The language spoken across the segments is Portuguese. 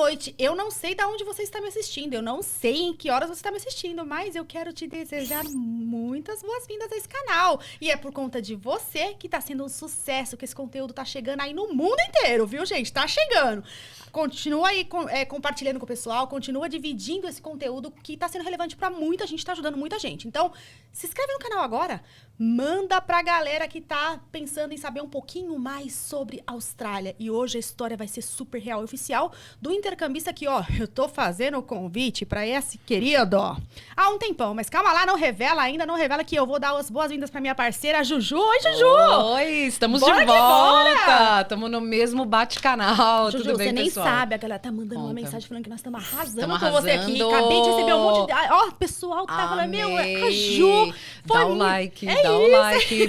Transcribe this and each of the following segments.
noite. Eu não sei de onde você está me assistindo, eu não sei em que horas você está me assistindo, mas eu quero te desejar muitas boas-vindas a esse canal. E é por conta de você que está sendo um sucesso, que esse conteúdo tá chegando aí no mundo inteiro, viu, gente? Tá chegando. Continua aí compartilhando com o pessoal, continua dividindo esse conteúdo que tá sendo relevante pra muita gente, tá ajudando muita gente. Então, se inscreve no canal agora, manda pra galera que tá pensando em saber um pouquinho mais sobre a Austrália. E hoje a história vai ser super real e oficial do intercambista que, ó, eu tô fazendo o convite pra esse querido, ó, há um tempão. Mas calma lá, não revela ainda, não revela que eu vou dar as boas-vindas pra minha parceira Juju. Oi, Juju! Oi, estamos Bora de volta! Estamos no mesmo bate-canal, Juju, tudo bem, você nem pessoal? sabe, a galera tá mandando uma Conta. mensagem falando que nós estamos arrasando Estamos com você aqui. arrasando. Acabei de receber um monte de... Ó, o pessoal tá falando, meu, a Ju... Dá o like,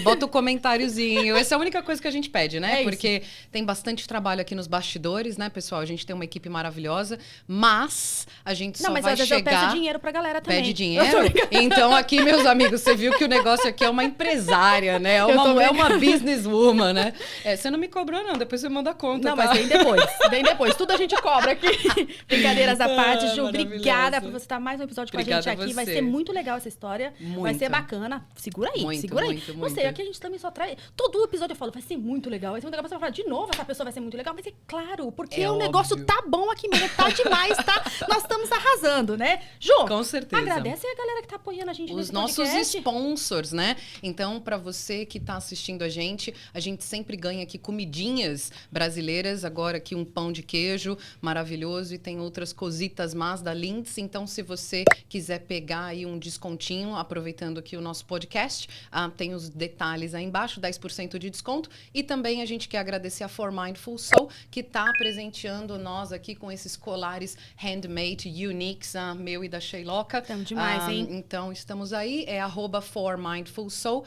bota o comentáriozinho. Essa é a única coisa que a gente pede, né? Porque tem bastante trabalho aqui nos bastidores, né, pessoal? A gente tem uma equipe maravilhosa, mas a gente só vai chegar... Não, mas às vezes eu peço dinheiro pra galera também. Pede dinheiro? Então aqui, meus amigos, você viu que o negócio aqui é uma empresária, né? É uma businesswoman, né? Você não me cobrou, não. Depois você manda a conta, não, tá? Mas vem depois. Vem depois. Tudo a gente cobra aqui. Brincadeiras à parte, Ju. Obrigada por você estar mais um episódio com a gente aqui. Vai ser muito legal essa história. Muito. Vai ser bacana. Segura aí, segura aí. Não sei, aqui a gente também só traz... Todo episódio eu falo, vai ser muito legal. Vai ser muito legal. Você vai falar, de novo, essa pessoa vai ser muito legal. Mas é claro, porque o negócio tá bom aqui mesmo. Tá demais, tá? Nós estamos arrasando, né? Ju, com certeza. Agradece a galera que tá apoiando a gente nesse nossos podcast. Sponsors, né? Então, pra você que tá assistindo a gente sempre ganha aqui comidinhas brasileiras. Agora aqui um pão de queijo maravilhoso e tem outras cositas más da Lindsay. Então, se você quiser pegar aí um descontinho, aproveitando aqui o nosso podcast, tem os detalhes aí embaixo, 10% de desconto. E também a gente quer agradecer a For Mindful Soul, que tá presenteando nós aqui com esses colares handmade, uniques, meu e da Sheiloca. Estamos demais, hein? Então, estamos aí, é @ForMindfulSoul.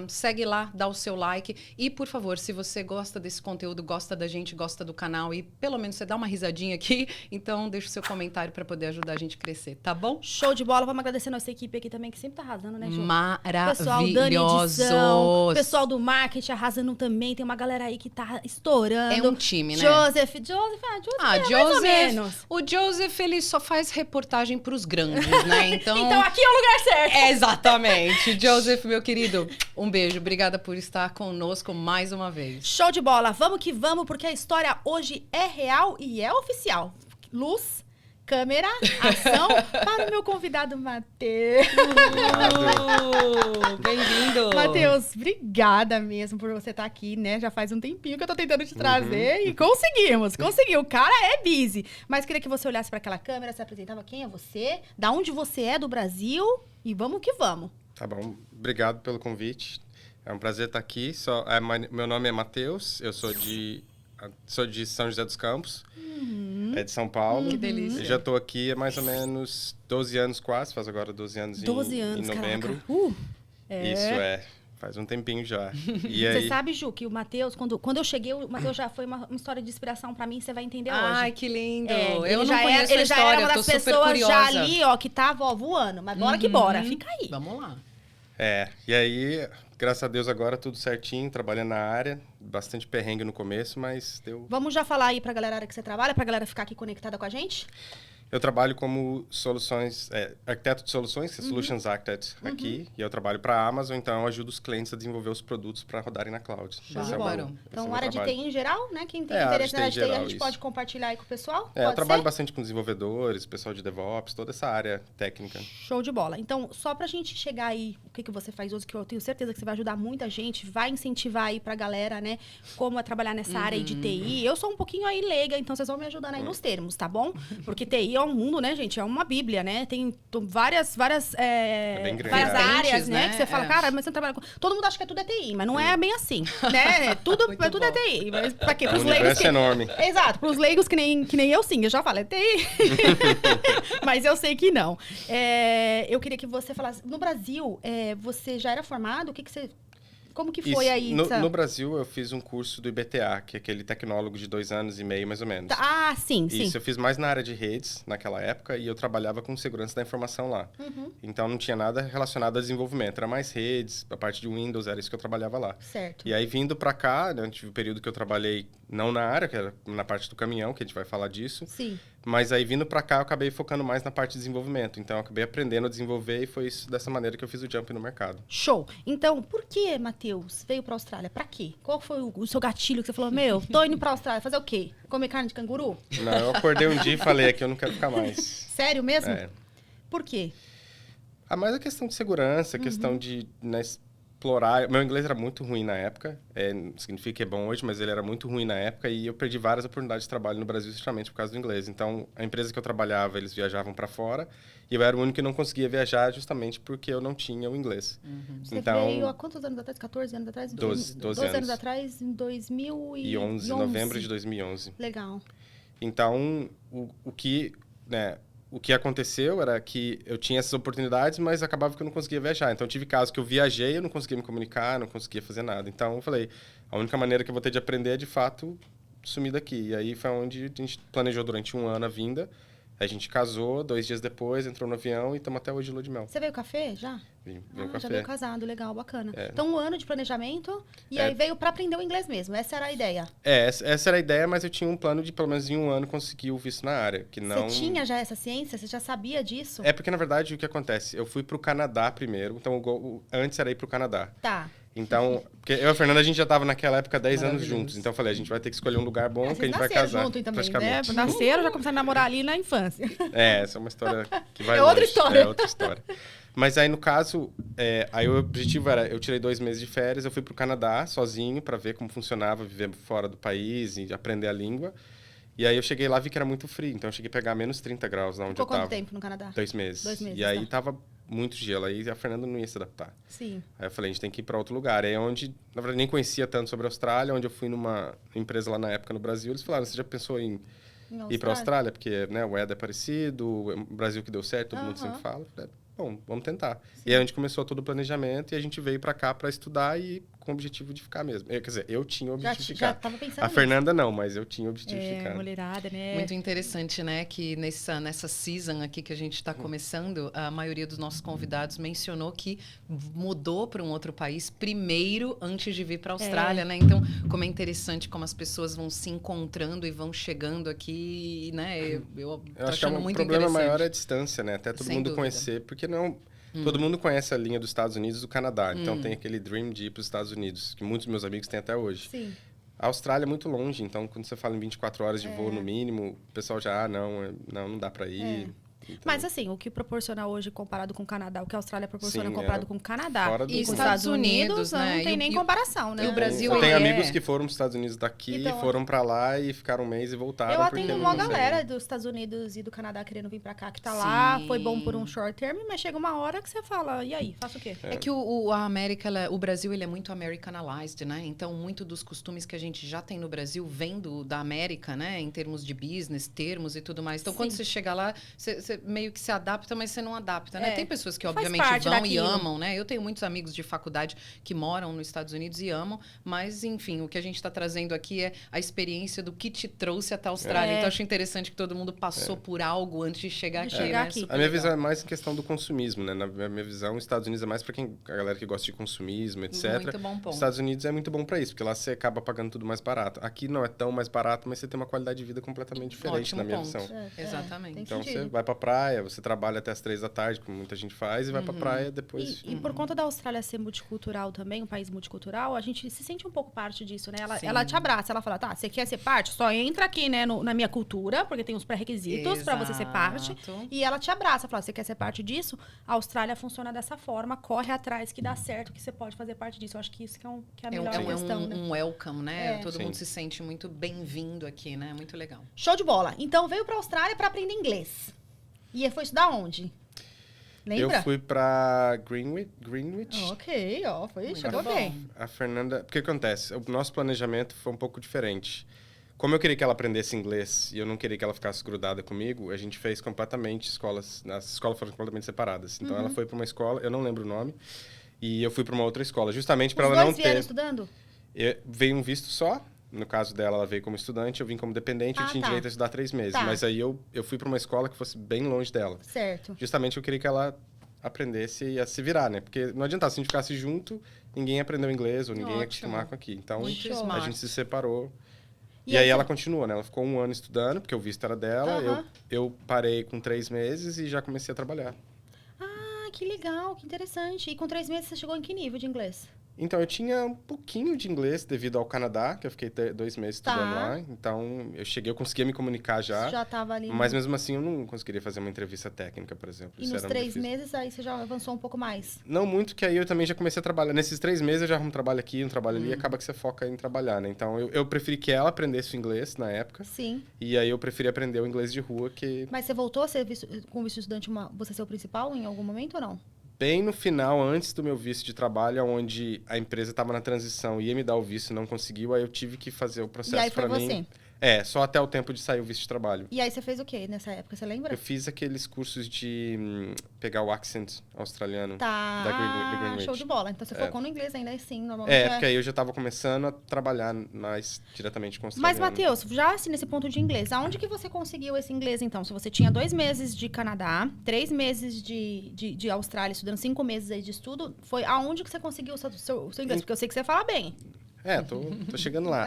Segue lá, dá o seu like. E, por favor, se você gosta desse conteúdo, gosta da gente, gosta do canal e pelo menos você dá uma risadinha aqui, então deixa o seu comentário para poder ajudar a gente a crescer, tá bom? Show de bola. Vamos agradecer a nossa equipe aqui também, que sempre tá arrasando, né, Ju? Maravilhosos. Pessoal da edição, pessoal do marketing arrasando também. Tem uma galera aí que tá estourando. É um time, né? Joseph, mais ou menos. O Joseph, ele só faz reportagem pros grandes, né? Então aqui é o lugar certo. Exatamente. Joseph, meu querido, um beijo. Obrigada por estar conosco mais uma vez. Show de bola. Vamos que vamos, porque a história hoje é real e é oficial. Luz, câmera, ação para o meu convidado, Matheus. Bem-vindo. Matheus, obrigada mesmo por você estar aqui, né? Já faz um tempinho que eu tô tentando te trazer e conseguiu. O cara é busy. Mas queria que você olhasse para aquela câmera, se apresentava quem é você, da onde você é do Brasil e vamos que vamos. Tá bom. Obrigado pelo convite. É um prazer estar aqui. Meu nome é Matheus, eu sou de São José dos Campos, é de São Paulo. Que delícia. Eu já estou aqui há mais ou menos 12 anos quase, faz agora 12 anos, 12 em novembro. Isso faz um tempinho já. E aí... Você sabe, Ju, que o Matheus, quando eu cheguei, o Matheus já foi uma história de inspiração pra mim, você vai entender hoje. Ai, que lindo. Eu não conheço a história, já era uma das pessoas já ali, ó, que tava, ó, voando. Mas bora que bora, fica aí. Vamos lá. E aí, graças a Deus agora tudo certinho, trabalhando na área, bastante perrengue no começo, mas deu... Vamos já falar aí pra galera que você trabalha, pra galera ficar aqui conectada com a gente? Eu trabalho como arquiteto de soluções, Solutions Architect aqui, e eu trabalho para a Amazon, então eu ajudo os clientes a desenvolver os produtos para rodarem na cloud. Então, área de TI em geral, né? Quem tem interesse na área de TI, a gente pode compartilhar aí com o pessoal? Eu trabalho bastante com desenvolvedores, pessoal de DevOps, toda essa área técnica. Show de bola. Então, só pra gente chegar aí, o que você faz hoje, que eu tenho certeza que você vai ajudar muita gente, vai incentivar aí pra galera, né, como é trabalhar nessa área aí de TI. Eu sou um pouquinho aí leiga, então vocês vão me ajudando aí nos termos, tá bom? Porque TI é um mundo, né, gente? É uma bíblia, né? Tem várias várias áreas, né? Que você fala, cara, mas você não trabalha com... Todo mundo acha que tudo é TI, mas não é bem assim, né? Tudo é TI. Mas pra quê? Pros leigos é enorme. Exato. Pros leigos que nem eu, sim. Eu já falo, é TI. Mas eu sei que não. Eu queria que você falasse... No Brasil, você já era formado? Como que foi aí? No Brasil, eu fiz um curso do IBTA, que é aquele tecnólogo de 2 anos e meio, mais ou menos. Sim. Isso eu fiz mais na área de redes, naquela época, e eu trabalhava com segurança da informação lá. Então, não tinha nada relacionado a desenvolvimento. Era mais redes, a parte de Windows, era isso que eu trabalhava lá. Certo. E aí, vindo pra cá, né, eu tive um período que eu trabalhei, não na área, que era na parte do caminhão, que a gente vai falar disso. Sim. Mas aí, vindo pra cá, eu acabei focando mais na parte de desenvolvimento. Então, eu acabei aprendendo a desenvolver e foi isso, dessa maneira que eu fiz o jump no mercado. Show. Então, por que, Matheus, veio pra Austrália? Pra quê? Qual foi o seu gatilho que você falou, meu, tô indo pra Austrália, fazer o quê? Comer carne de canguru? Não, eu acordei um dia e falei aqui, eu não quero ficar mais. Sério mesmo? É. Por quê? Mais a questão de segurança, questão de, né, explorar. Meu inglês era muito ruim na época. Não significa que é bom hoje, mas ele era muito ruim na época. E eu perdi várias oportunidades de trabalho no Brasil justamente por causa do inglês. Então, a empresa que eu trabalhava, eles viajavam para fora. E eu era o único que não conseguia viajar justamente porque eu não tinha o inglês. Você Então, veio há quantos anos atrás? 14 anos atrás? 12 anos anos. atrás, em 2011. novembro de 2011. Legal. Então, o que aconteceu era que eu tinha essas oportunidades, mas acabava que eu não conseguia viajar. Então, eu tive casos que eu viajei, eu não conseguia me comunicar, não conseguia fazer nada. Então, eu falei, a única maneira que eu vou ter de aprender é, de fato, sumir daqui. E aí foi onde a gente planejou durante 1 ano a vinda. A gente casou, 2 dias depois, entrou no avião e estamos até hoje de lua de mel. Você veio café já? Vim Já café. veio casado, legal, bacana. É. Então, 1 ano de planejamento e É. aí veio pra aprender o inglês mesmo. Essa era a ideia. Essa era a ideia, mas eu tinha um plano de, pelo menos em 1 ano, conseguir o visto na área. Que não... Você tinha já essa ciência? Você já sabia disso? É porque, na verdade, o que acontece? Eu fui pro Canadá primeiro, então antes era ir pro Canadá. Tá. Então, porque eu e a Fernanda, a gente já tava naquela época 10 anos Maravilhoso. juntos. Então eu falei, a gente vai ter que escolher um lugar bom que a Vocês gente vai nasceram casar. junto também, né? praticamente. Nasceram, já começaram a namorar ali na infância. Essa é uma história que vai É outra longe. história. É outra história. Mas aí, no caso, aí o objetivo era, eu tirei 2 meses de férias, eu fui pro Canadá sozinho para ver como funcionava viver fora do país e aprender a língua. E aí eu cheguei lá, vi que era muito frio, então eu cheguei a pegar menos 30 graus lá onde Ficou eu tava. quanto tempo no Canadá? 2 meses. 2 meses, E aí tá. tava muito gelo, aí a Fernanda não ia se adaptar. Sim. Aí eu falei, a gente tem que ir para outro lugar. Aí é onde, na verdade, nem conhecia tanto sobre a Austrália, onde eu fui numa empresa lá na época no Brasil, eles falaram, você já pensou em ir para a Austrália? Porque, né, o ED é parecido, o Brasil que deu certo, todo mundo sempre fala. Eu falei, bom, vamos tentar. E aí a gente começou todo o planejamento e a gente veio para cá para estudar e com o objetivo de ficar mesmo. Quer dizer, eu tinha o objetivo de Já ficar. tava pensando A Fernanda não, mas eu tinha o objetivo de nisso. ficar. Mulherada, né? Muito interessante, né? Que nessa season aqui que a gente está começando, a maioria dos nossos convidados mencionou que mudou para um outro país primeiro antes de vir para a Austrália, né? Então, como é interessante como as pessoas vão se encontrando e vão chegando aqui, né? Eu tô Eu acho que achando o muito problema interessante. maior é a distância, né? Até todo Sem mundo dúvida. conhecer, porque não... Todo mundo conhece a linha dos Estados Unidos e do Canadá. Então, tem aquele dream de ir para os Estados Unidos, que muitos meus amigos têm até hoje. Sim. A Austrália é muito longe, então, quando você fala em 24 horas de voo no mínimo, o pessoal já, não dá para ir. Então, Mas assim, o que proporciona hoje comparado com o Canadá, o que a Austrália proporciona Sim, comparado com o Canadá fora do- e com os Estados Estados Unidos, né? não tem E o- nem e o- comparação, né? e o Brasil, eu tenho ele amigos é- que foram para os Estados Unidos daqui, Então, foram para lá e ficaram um mês e voltaram. Eu porque atendo não uma conseguem. galera dos Estados Unidos e do Canadá querendo vir pra cá, que tá lá, Sim. foi bom por um short term, mas chega uma hora que você fala, e aí, faço o quê? É que a América, o Brasil, ele é muito americanized, né? Então, muito dos costumes que a gente já tem no Brasil vem da América, né? Em termos de business, termos e tudo mais. Então, quando Sim. você chega lá, você meio que se adapta, mas você não adapta, né? É. Tem pessoas que, Faz obviamente, parte vão e daquilo. amam, né? Eu tenho muitos amigos de faculdade que moram nos Estados Unidos e amam, mas, enfim, o que a gente está trazendo aqui é a experiência do que te trouxe até a Austrália. É. Então, acho interessante que todo mundo passou por algo antes de chegar De aqui, chegar né? aqui. Super A minha legal. visão é mais questão do consumismo, né? Na minha visão, os Estados Unidos é mais para a galera que gosta de consumismo, etc. Muito bom ponto. Os Estados Unidos é muito bom para isso, porque lá você acaba pagando tudo mais barato. Aqui não é tão mais barato, mas você tem uma qualidade de vida completamente diferente, Ótimo na minha ponto. visão. Exatamente. tem Então sentido. você vai pra praia, você trabalha até as 3 da tarde, como muita gente faz, e vai pra praia depois. E por conta da Austrália ser multicultural também, um país multicultural, a gente se sente um pouco parte disso, né? Sim. Ela te abraça, ela fala, tá, você quer ser parte? Só entra aqui, né, na minha cultura, porque tem os pré-requisitos pra você ser parte. Exato. E ela te abraça, fala, você quer ser parte disso? A Austrália funciona dessa forma, corre atrás que dá certo, que você pode fazer parte disso. Eu acho que isso que é a melhor questão, né? um welcome, né? É. Todo Sim. mundo se sente muito bem-vindo aqui, né? Muito legal. Show de bola. Então veio pra Austrália pra aprender inglês. E foi estudar onde? Lembra? Eu fui pra Greenwich. Ok, ó, Muito chegou bom. bem. A Fernanda... Porque o que acontece? O nosso planejamento foi um pouco diferente. Como eu queria que ela aprendesse inglês e eu não queria que ela ficasse grudada comigo, a gente fez completamente escolas... As escolas foram completamente separadas. Então, ela foi para uma escola, eu não lembro o nome, e eu fui para uma outra escola, justamente para Os ela não dois vieram ter... estudando? Veio um visto só. No caso dela, ela veio como estudante, eu vim como dependente, eu Ah, tinha tá. direito a estudar 3 meses. Tá. Mas aí eu fui para uma escola que fosse bem longe dela. Certo. Justamente eu queria que ela aprendesse a se virar, né? Porque não adiantava, se a gente ficasse junto, ninguém aprendeu inglês ou ninguém ia Ótimo. acostumar com aqui. Então, Muito Show. a smart. gente se separou. E aí ela continuou, né? Ela ficou 1 ano estudando, porque o visto era dela. Aham. Eu parei com 3 meses e já comecei a trabalhar. Ah, que legal, que interessante. E com 3 meses você chegou em que nível de inglês? Então, eu tinha um pouquinho de inglês devido ao Canadá, que eu fiquei 2 meses estudando Tá. lá. Então, eu conseguia me comunicar já. Já tava ali. Mas mesmo assim, eu não conseguiria fazer uma entrevista técnica, por exemplo. E Isso nos era 3 difícil. meses aí você já avançou um pouco mais. Não muito, que aí eu também já comecei a trabalhar. Nesses 3 meses eu já arrumo um trabalho aqui, um trabalho ali, e acaba que você foca em trabalhar, né? Então, eu preferi que ela aprendesse o inglês na época. Sim. E aí eu preferi aprender o inglês de rua, que Mas você voltou a ser com visto de estudante, você ser o principal em algum momento ou não? bem no final, antes do meu visto de trabalho, onde a empresa estava na transição e ia me dar o visto e não conseguiu, aí eu tive que fazer o E processo aí foi para você. mim. É, só até o tempo de sair o visto de trabalho. E aí você fez o quê nessa época, você lembra? Eu fiz aqueles cursos de pegar o accent australiano. Tá. Da Greenwich. Show de bola. Então você É. focou no inglês ainda, sim, normalmente. É, porque aí eu já estava começando a trabalhar mais diretamente com o Mas, australiano. Matheus, já assim, nesse ponto de inglês, aonde que você conseguiu esse inglês, então? Se você tinha 2 meses de Canadá, 3 meses de Austrália, estudando 5 meses aí de estudo, foi aonde que você conseguiu o seu inglês? Porque eu sei que você fala bem. É, tô chegando lá.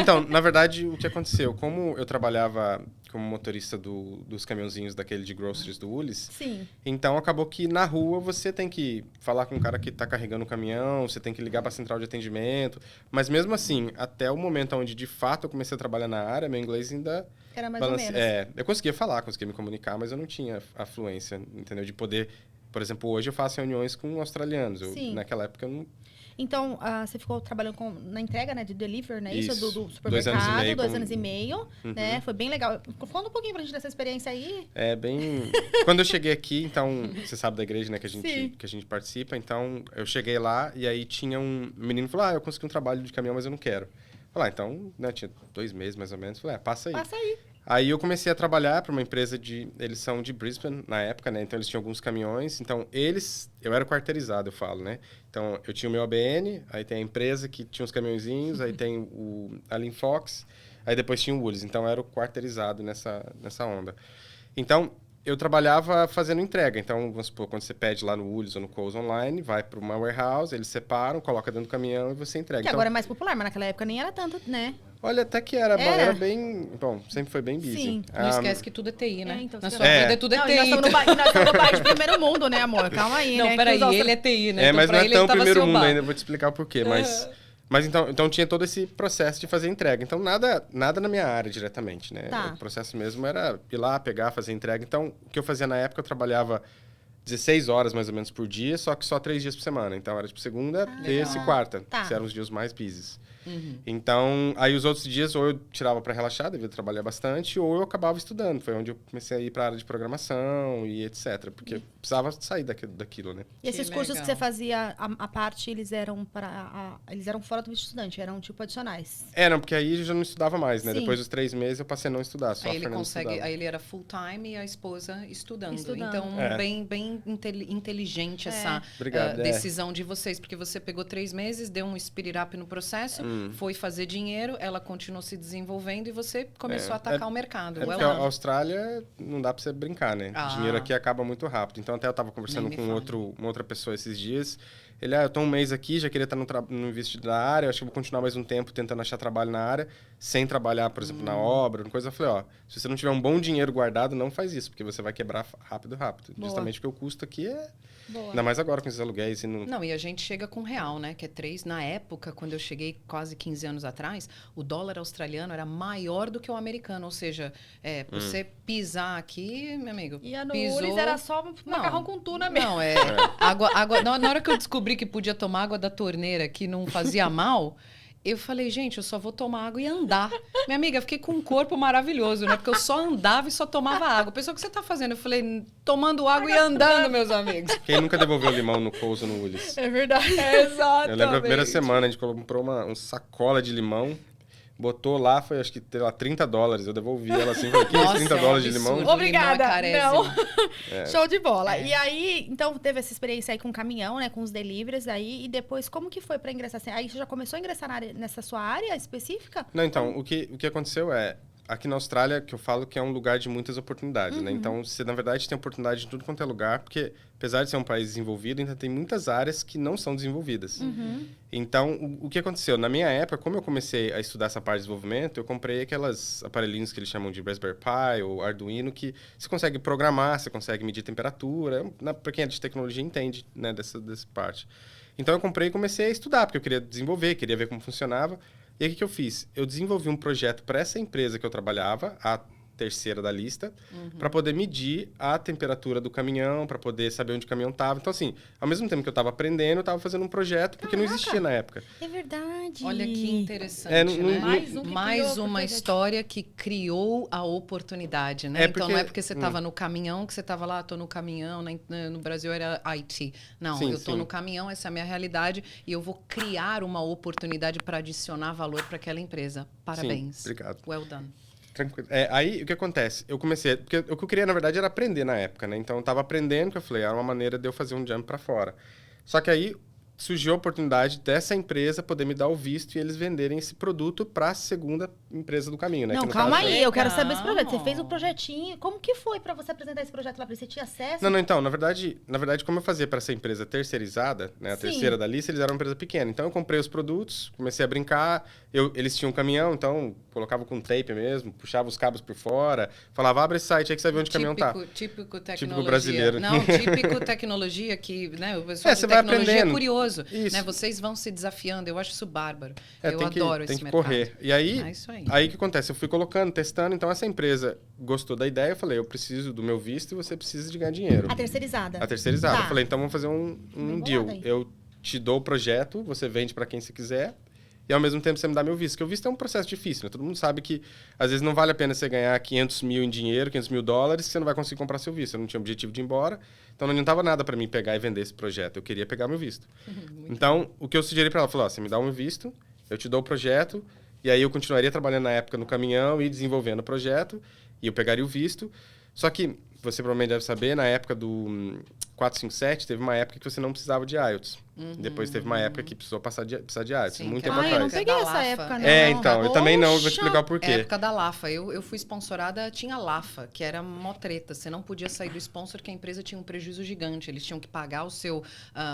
Então, na verdade, o que aconteceu? Como eu trabalhava como motorista dos caminhãozinhos daquele de groceries do Woolies, Sim. então acabou que na rua você tem que falar com o cara que tá carregando o caminhão, você tem que ligar pra central de atendimento, mas mesmo assim, até o momento onde de fato eu comecei a trabalhar na área, meu inglês ainda Era mais ou menos. eu conseguia falar, conseguia me comunicar, mas eu não tinha a fluência, entendeu? De poder, por exemplo, hoje eu faço reuniões com australianos, Sim. naquela época eu não. Então, você ficou trabalhando na entrega, né, de delivery, né? Isso, Isso. do 2 anos e supermercado, meio 2 como- anos e meio, Uhum. né? Foi bem legal. Conta um pouquinho pra gente dessa experiência aí. É bem. Quando eu cheguei aqui, então, você sabe da igreja, né, Sim. que a gente participa, então eu cheguei lá e aí tinha um menino que falou: eu consegui um trabalho de caminhão, mas eu não quero. Falei, então, né, tinha 2 meses mais ou menos. Falei, passa aí. Passa aí. Aí eu comecei a trabalhar para uma empresa eles são de Brisbane na época, né? Então eles tinham alguns caminhões. Então eu era quarteirizado, eu falo, né? Então eu tinha o meu ABN, aí tem a empresa que tinha os caminhõezinhos, aí tem a Linfox, aí depois tinha o Woolies. Então eu era o quarteirizado nessa onda. Então eu trabalhava fazendo entrega. Então, vamos supor, quando você pede lá no Woolies ou no Coles Online, vai para uma warehouse, eles separam, coloca dentro do caminhão e você entrega. Que Então, agora é mais popular, mas naquela época nem era tanto, né? olha, até que era bem... Bom, sempre foi bem busy. Sim. Não esquece que tudo é TI, né? Então, Na você sua vai- vida tudo é Não, TI. e nós estamos no país de primeiro mundo, né, amor? Calma aí, Não, né? peraí, Que os ele é TI, né? Então, mas pra não é ele, tão ele tava primeiro seu mundo bar. ainda, eu vou te explicar o porquê. Mas então tinha todo esse processo de fazer entrega. Então, nada na minha área diretamente, né? Tá. O processo mesmo era ir lá, pegar, fazer entrega. Então, o que eu fazia na época, eu trabalhava 16 horas mais ou menos por dia, só que só 3 dias por semana. Então, era tipo segunda, terça e quarta. Tá. Que eram os dias mais busy. Uhum. Então, aí os outros dias, ou eu tirava para relaxar, devia trabalhar bastante, ou eu acabava estudando. Foi onde eu comecei a ir para a área de programação e etc. Porque precisava sair daquilo, né? E esses Que cursos que legal. você fazia, a parte, eles eram eles eram fora do visto estudante, eram tipo adicionais. Não, porque aí eu já não estudava mais, né? Sim. Depois dos 3 meses eu passei a não estudar, só Aí a ele Fernanda consegue, estudava. aí ele era full time e a esposa estudando. Estudando. Então, É. bem inteligente essa Obrigado, decisão de vocês, porque você pegou 3 meses, deu um speed up no processo, foi fazer dinheiro, ela continuou se desenvolvendo e você começou a atacar o mercado. Porque Well a done. Austrália não dá pra você brincar, né? Ah. Dinheiro aqui acaba muito rápido. Então, até eu tava conversando Nem me com fale. uma outra pessoa esses dias. Ele, eu tô um mês aqui, já queria estar no visto da área, acho que eu vou continuar mais um tempo tentando achar trabalho na área, sem trabalhar, por exemplo, na obra, coisa. Eu falei, se você não tiver um bom dinheiro guardado, não faz isso, porque você vai quebrar rápido. Boa. Justamente porque o custo aqui é... Boa. Ainda mais agora com esses aluguéis e não... Não, e a gente chega com real, né? Que é 3. Na época, quando eu cheguei quase 15 anos atrás, o dólar australiano era maior do que o americano. Ou seja, você pisar aqui, meu amigo, E a no pisou... Ulis era só macarrão com tuna mesmo. Não, água, na hora que eu descobri que podia tomar água da torneira que não fazia mal, eu falei, gente, eu só vou tomar água e andar. Minha amiga, eu fiquei com um corpo maravilhoso, né? Porque eu só andava e só tomava água. Pessoal, o que você tá fazendo? Eu falei, tomando água e andando, meus amigos. Quem nunca devolveu limão no Coles ou no Woolies? É verdade. Exatamente. Eu lembro a primeira semana, a gente comprou uma sacola de limão, botou lá, foi acho que, sei lá, $30. Eu devolvi ela assim, falei, que isso, Nossa, $30 é um de limão? absurdo. Obrigada. Limão é carésimo. Não. Show de bola. E aí, então, teve essa experiência aí com o caminhão, né? Com os deliveries aí. E depois, como que foi pra ingressar? Aí você já começou a ingressar nessa sua área específica? Não, então, o que aconteceu aqui na Austrália, que eu falo que é um lugar de muitas oportunidades, né? Então, você, na verdade, tem oportunidade em tudo quanto é lugar, porque, apesar de ser um país desenvolvido, ainda tem muitas áreas que não são desenvolvidas. Então, o que aconteceu? Na minha época, como eu comecei a estudar essa parte de desenvolvimento, eu comprei aquelas aparelhinhos que eles chamam de Raspberry Pi ou Arduino, que você consegue programar, você consegue medir temperatura. Para quem é de tecnologia, entende, né, dessa parte. Então, eu comprei e comecei a estudar, porque eu queria desenvolver, queria ver como funcionava. E aí, o que eu fiz? Eu desenvolvi um projeto para essa empresa que eu trabalhava, a terceira da lista, para poder medir a temperatura do caminhão, para poder saber onde o caminhão estava. Então, assim, ao mesmo tempo que eu estava aprendendo, eu estava fazendo um projeto, porque não existia na época. É verdade. Olha que interessante, né? Mais uma história que criou a oportunidade, né? Então, não é porque você estava no caminhão que você estava lá, tô no caminhão, no Brasil era IT. Não, eu tô no caminhão, essa é a minha realidade, e eu vou criar uma oportunidade para adicionar valor para aquela empresa. Parabéns. Sim, obrigado. Well done. Tranquilo. Aí, o que acontece? Eu comecei... Porque o que eu queria, na verdade, era aprender na época, né? Então, eu estava aprendendo, que eu falei, era uma maneira de eu fazer um jump para fora. Só que aí, surgiu a oportunidade dessa empresa poder me dar o visto e eles venderem esse produto para a segunda empresa do caminho, né? Não, que no calma caso aí, foi... eu quero saber esse projeto. Você fez um projetinho, como que foi para você apresentar esse projeto lá? Você tinha acesso? Não, então, na verdade, como eu fazia para essa empresa terceirizada, né, a terceira da lista, eles eram uma empresa pequena. Então, eu comprei os produtos, comecei a brincar, eles tinham um caminhão, então, colocava com tape mesmo, puxava os cabos por fora, falava, abre esse site aí que você vê onde o caminhão tá. Típico tecnologia. Típico brasileiro. Não, típico tecnologia que, né, o pessoal de você vai tecnologia aprendendo. É curioso. Isso. Né, vocês vão se desafiando, eu acho isso bárbaro. Eu tem adoro esse tem que mercado. correr. E aí, É isso aí. aí o que acontece? Eu fui colocando, testando, então essa empresa gostou da ideia, eu falei, eu preciso do meu visto e você precisa de ganhar dinheiro. A terceirizada. A terceirizada. Tá. Eu falei, então vamos fazer um deal. aí. Eu te dou o projeto, você vende para quem você quiser, e ao mesmo tempo você me dá meu visto. Porque o visto é um processo difícil, né? Todo mundo sabe que às vezes não vale a pena você ganhar 500 mil em dinheiro, 500 mil dólares, que você não vai conseguir comprar seu visto. Eu não tinha objetivo de ir embora, então não adiantava nada para mim pegar e vender esse projeto. Eu queria pegar meu visto. Então, o que eu sugeri para ela, falou, você me dá um visto, eu te dou o projeto, e aí eu continuaria trabalhando na época no caminhão e desenvolvendo o projeto, e eu pegaria o visto. Só que, você provavelmente deve saber, na época do 457, teve uma época que você não precisava de IELTS. Depois teve uma época que precisou precisar de IELTS, muito tempo eu atrás. não peguei essa época, não. Então, eu também não, vou te explicar o porquê. Época da LAFA. Eu fui sponsorada, tinha LAFA, que era mó treta. Você não podia sair do sponsor, que a empresa tinha um prejuízo gigante. Eles tinham que pagar o seu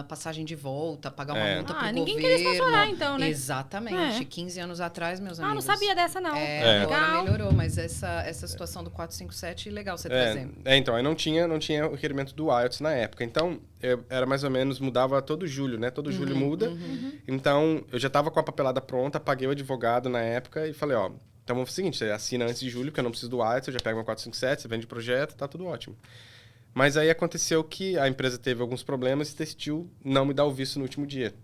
passagem de volta, pagar uma multa pro ninguém governo. queria sponsorar, então, né? Exatamente. 15 anos atrás, meus amigos. Não sabia dessa, não. Agora melhorou, mas essa situação do 457, legal você trazer. Então, aí não tinha o requerimento do IELTS na época. Então, era mais ou menos, mudava todo julho, né? Todo julho muda. Então, eu já estava com a papelada pronta, paguei o advogado na época e falei, então vamos fazer o seguinte, você assina antes de julho, porque eu não preciso do IELTS, eu já pego meu 457, você vende o projeto, tá tudo ótimo. Mas aí aconteceu que a empresa teve alguns problemas e decidiu não me dar o visto no último dia.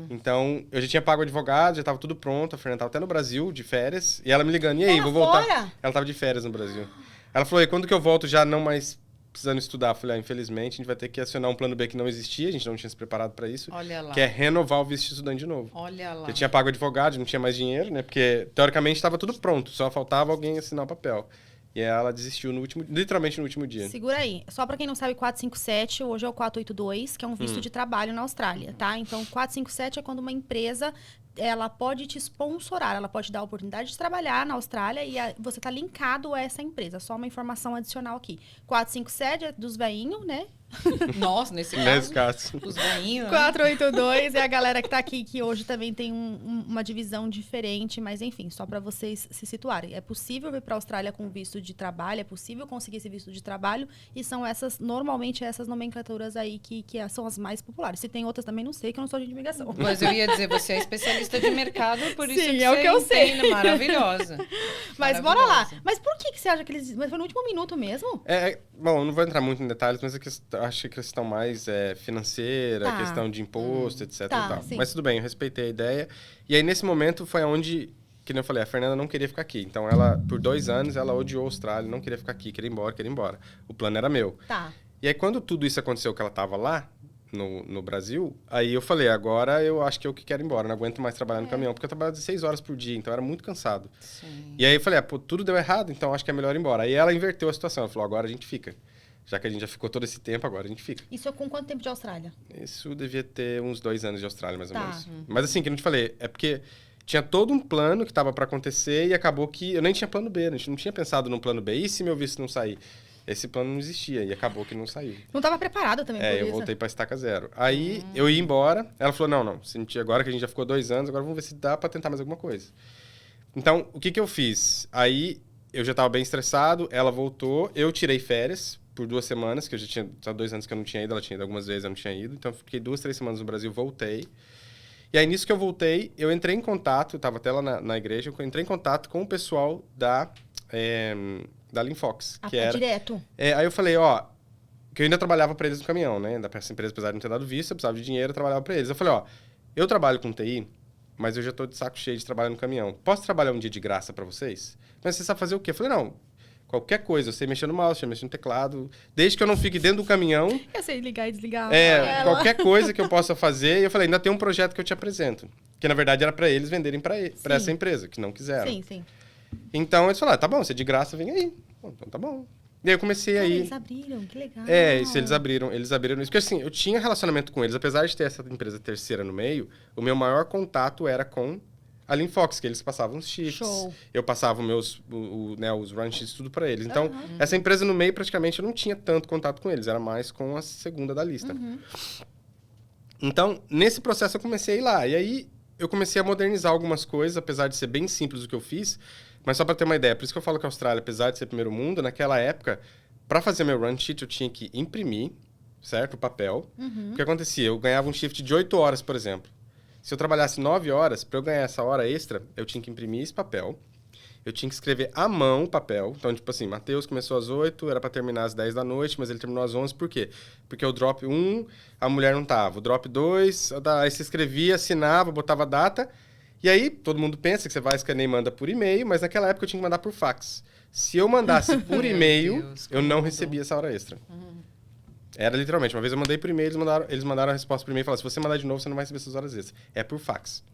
Então, eu já tinha pago o advogado, já estava tudo pronto, a Fernanda estava até no Brasil, de férias, e ela me ligando, e aí, vou voltar? Fora? Ela estava de férias no Brasil. Ela falou, e quando que eu volto já não mais precisando estudar? Eu falei, infelizmente, a gente vai ter que acionar um plano B que não existia, a gente não tinha se preparado para isso, Olha lá. que é renovar o visto de estudante de novo. Olha lá. Eu tinha pago o advogado, não tinha mais dinheiro, né? Porque, teoricamente, estava tudo pronto, só faltava alguém assinar o papel. E ela desistiu literalmente no último dia. Segura aí. Só pra quem não sabe, 457, hoje é o 482, que é um visto de trabalho na Austrália, tá? Então, 457 é quando uma empresa, ela pode te sponsorar, ela pode dar a oportunidade de trabalhar na Austrália e você tá linkado a essa empresa. Só uma informação adicional aqui. 457 é dos veinhos, né? Nossa, nesse caso. Os veinhos. 482 é a galera que tá aqui, que hoje também tem uma divisão diferente, mas enfim, só para vocês se situarem. É possível vir para a Austrália com visto de trabalho, é possível conseguir esse visto de trabalho, e são normalmente essas nomenclaturas aí que são as mais populares. Se tem outras também, não sei, que eu não sou agente de imigração. Mas eu ia dizer, você é especialista de mercado, por isso Sim, que é o que eu sei. sei. Maravilhosa. Mas bora lá. Mas por que você acha que eles... Mas foi no último minuto mesmo? Bom, não vou entrar muito em detalhes, mas acho que a questão mais financeira, a questão de imposto, etc. e tal. Sim. Mas tudo bem, eu respeitei a ideia. E aí, nesse momento, foi onde, que nem eu falei, a Fernanda não queria ficar aqui. Então, ela, por 2 anos, ela odiou a Austrália, não queria ficar aqui, queria ir embora. O plano era meu. Tá. E aí, quando tudo isso aconteceu, que ela estava lá, no Brasil, aí eu falei, agora eu acho que eu que quero ir embora, não aguento mais trabalhar no caminhão, porque eu trabalhava 16 horas por dia, então eu era muito cansado. Sim. E aí eu falei, tudo deu errado, então acho que é melhor ir embora. Aí ela inverteu a situação, ela falou, agora a gente fica. Já que a gente já ficou todo esse tempo, agora a gente fica. Isso é com quanto tempo de Austrália? Isso devia ter uns 2 anos de Austrália, mais ou Tá. menos. Mas assim, que eu não te falei, é porque tinha todo um plano que estava para acontecer e acabou que eu nem tinha plano B, a gente não tinha pensado num plano B. E se meu visto não sair? Esse plano não existia e acabou que não saiu. Não estava preparado também por isso. Eu voltei para estaca zero. Aí eu ia embora, ela falou, não, agora que a gente já ficou 2 anos, agora vamos ver se dá para tentar mais alguma coisa. Então, o que eu fiz? Aí eu já estava bem estressado, ela voltou, eu tirei férias por 2 semanas, que eu já tinha 2 anos que eu não tinha ido, ela tinha ido algumas vezes, eu não tinha ido. Então, eu fiquei 2, 3 semanas no Brasil, voltei. E aí, nisso que eu voltei, eu entrei em contato, eu estava até lá na igreja, eu entrei em contato com o pessoal da Linfox. Que era direto. Aí eu falei, que eu ainda trabalhava para eles no caminhão, né? Essa empresa, apesar de não ter dado visto, eu precisava de dinheiro, eu trabalhava para eles. Eu falei, eu trabalho com TI, mas eu já tô de saco cheio de trabalhar no caminhão. Posso trabalhar um dia de graça para vocês? Mas você sabe fazer o quê? Eu falei, não, qualquer coisa, eu sei mexer no mouse, eu sei mexer no teclado, desde que eu não fique dentro do caminhão. Eu sei ligar e desligar. Qualquer coisa que eu possa fazer. E eu falei, ainda tem um projeto que eu te apresento. Que, na verdade, era para eles venderem para essa empresa, que não quiseram. Sim. Então, eles falaram, tá bom, você é de graça, vem aí. Então, tá bom. E aí eu comecei aí... Eles abriram, que legal. Isso, eles abriram isso. Porque, assim, eu tinha relacionamento com eles. Apesar de ter essa empresa terceira no meio, o meu maior contato era com a Linfox, que eles passavam os shifts. Show. Eu passava os run sheets, tudo para eles. Então, essa empresa no meio, praticamente, eu não tinha tanto contato com eles. Era mais com a segunda da lista. Então, nesse processo, eu comecei a ir lá. E aí, eu comecei a modernizar algumas coisas, apesar de ser bem simples o que eu fiz. Mas só para ter uma ideia, por isso que eu falo que a Austrália, apesar de ser primeiro mundo, naquela época, para fazer meu run sheet, eu tinha que imprimir, certo? O papel. O que acontecia? Eu ganhava um shift de 8 horas, por exemplo. Se eu trabalhasse 9 horas, para eu ganhar essa hora extra, eu tinha que imprimir esse papel. Eu tinha que escrever à mão o papel. Então, tipo assim, Matheus começou às 8, era para terminar às 10 da noite, mas ele terminou às 11. Por quê? Porque o drop 1, a mulher não tava. O drop 2, aí você escrevia, assinava, botava a data. E aí, todo mundo pensa que você vai escanear e manda por e-mail, mas naquela época eu tinha que mandar por fax. Se eu mandasse por e-mail, eu não recebia essa hora extra. Era literalmente, uma vez eu mandei por e-mail, eles mandaram a resposta por e-mail e falaram, se você mandar de novo, você não vai receber essas horas extras. É por fax.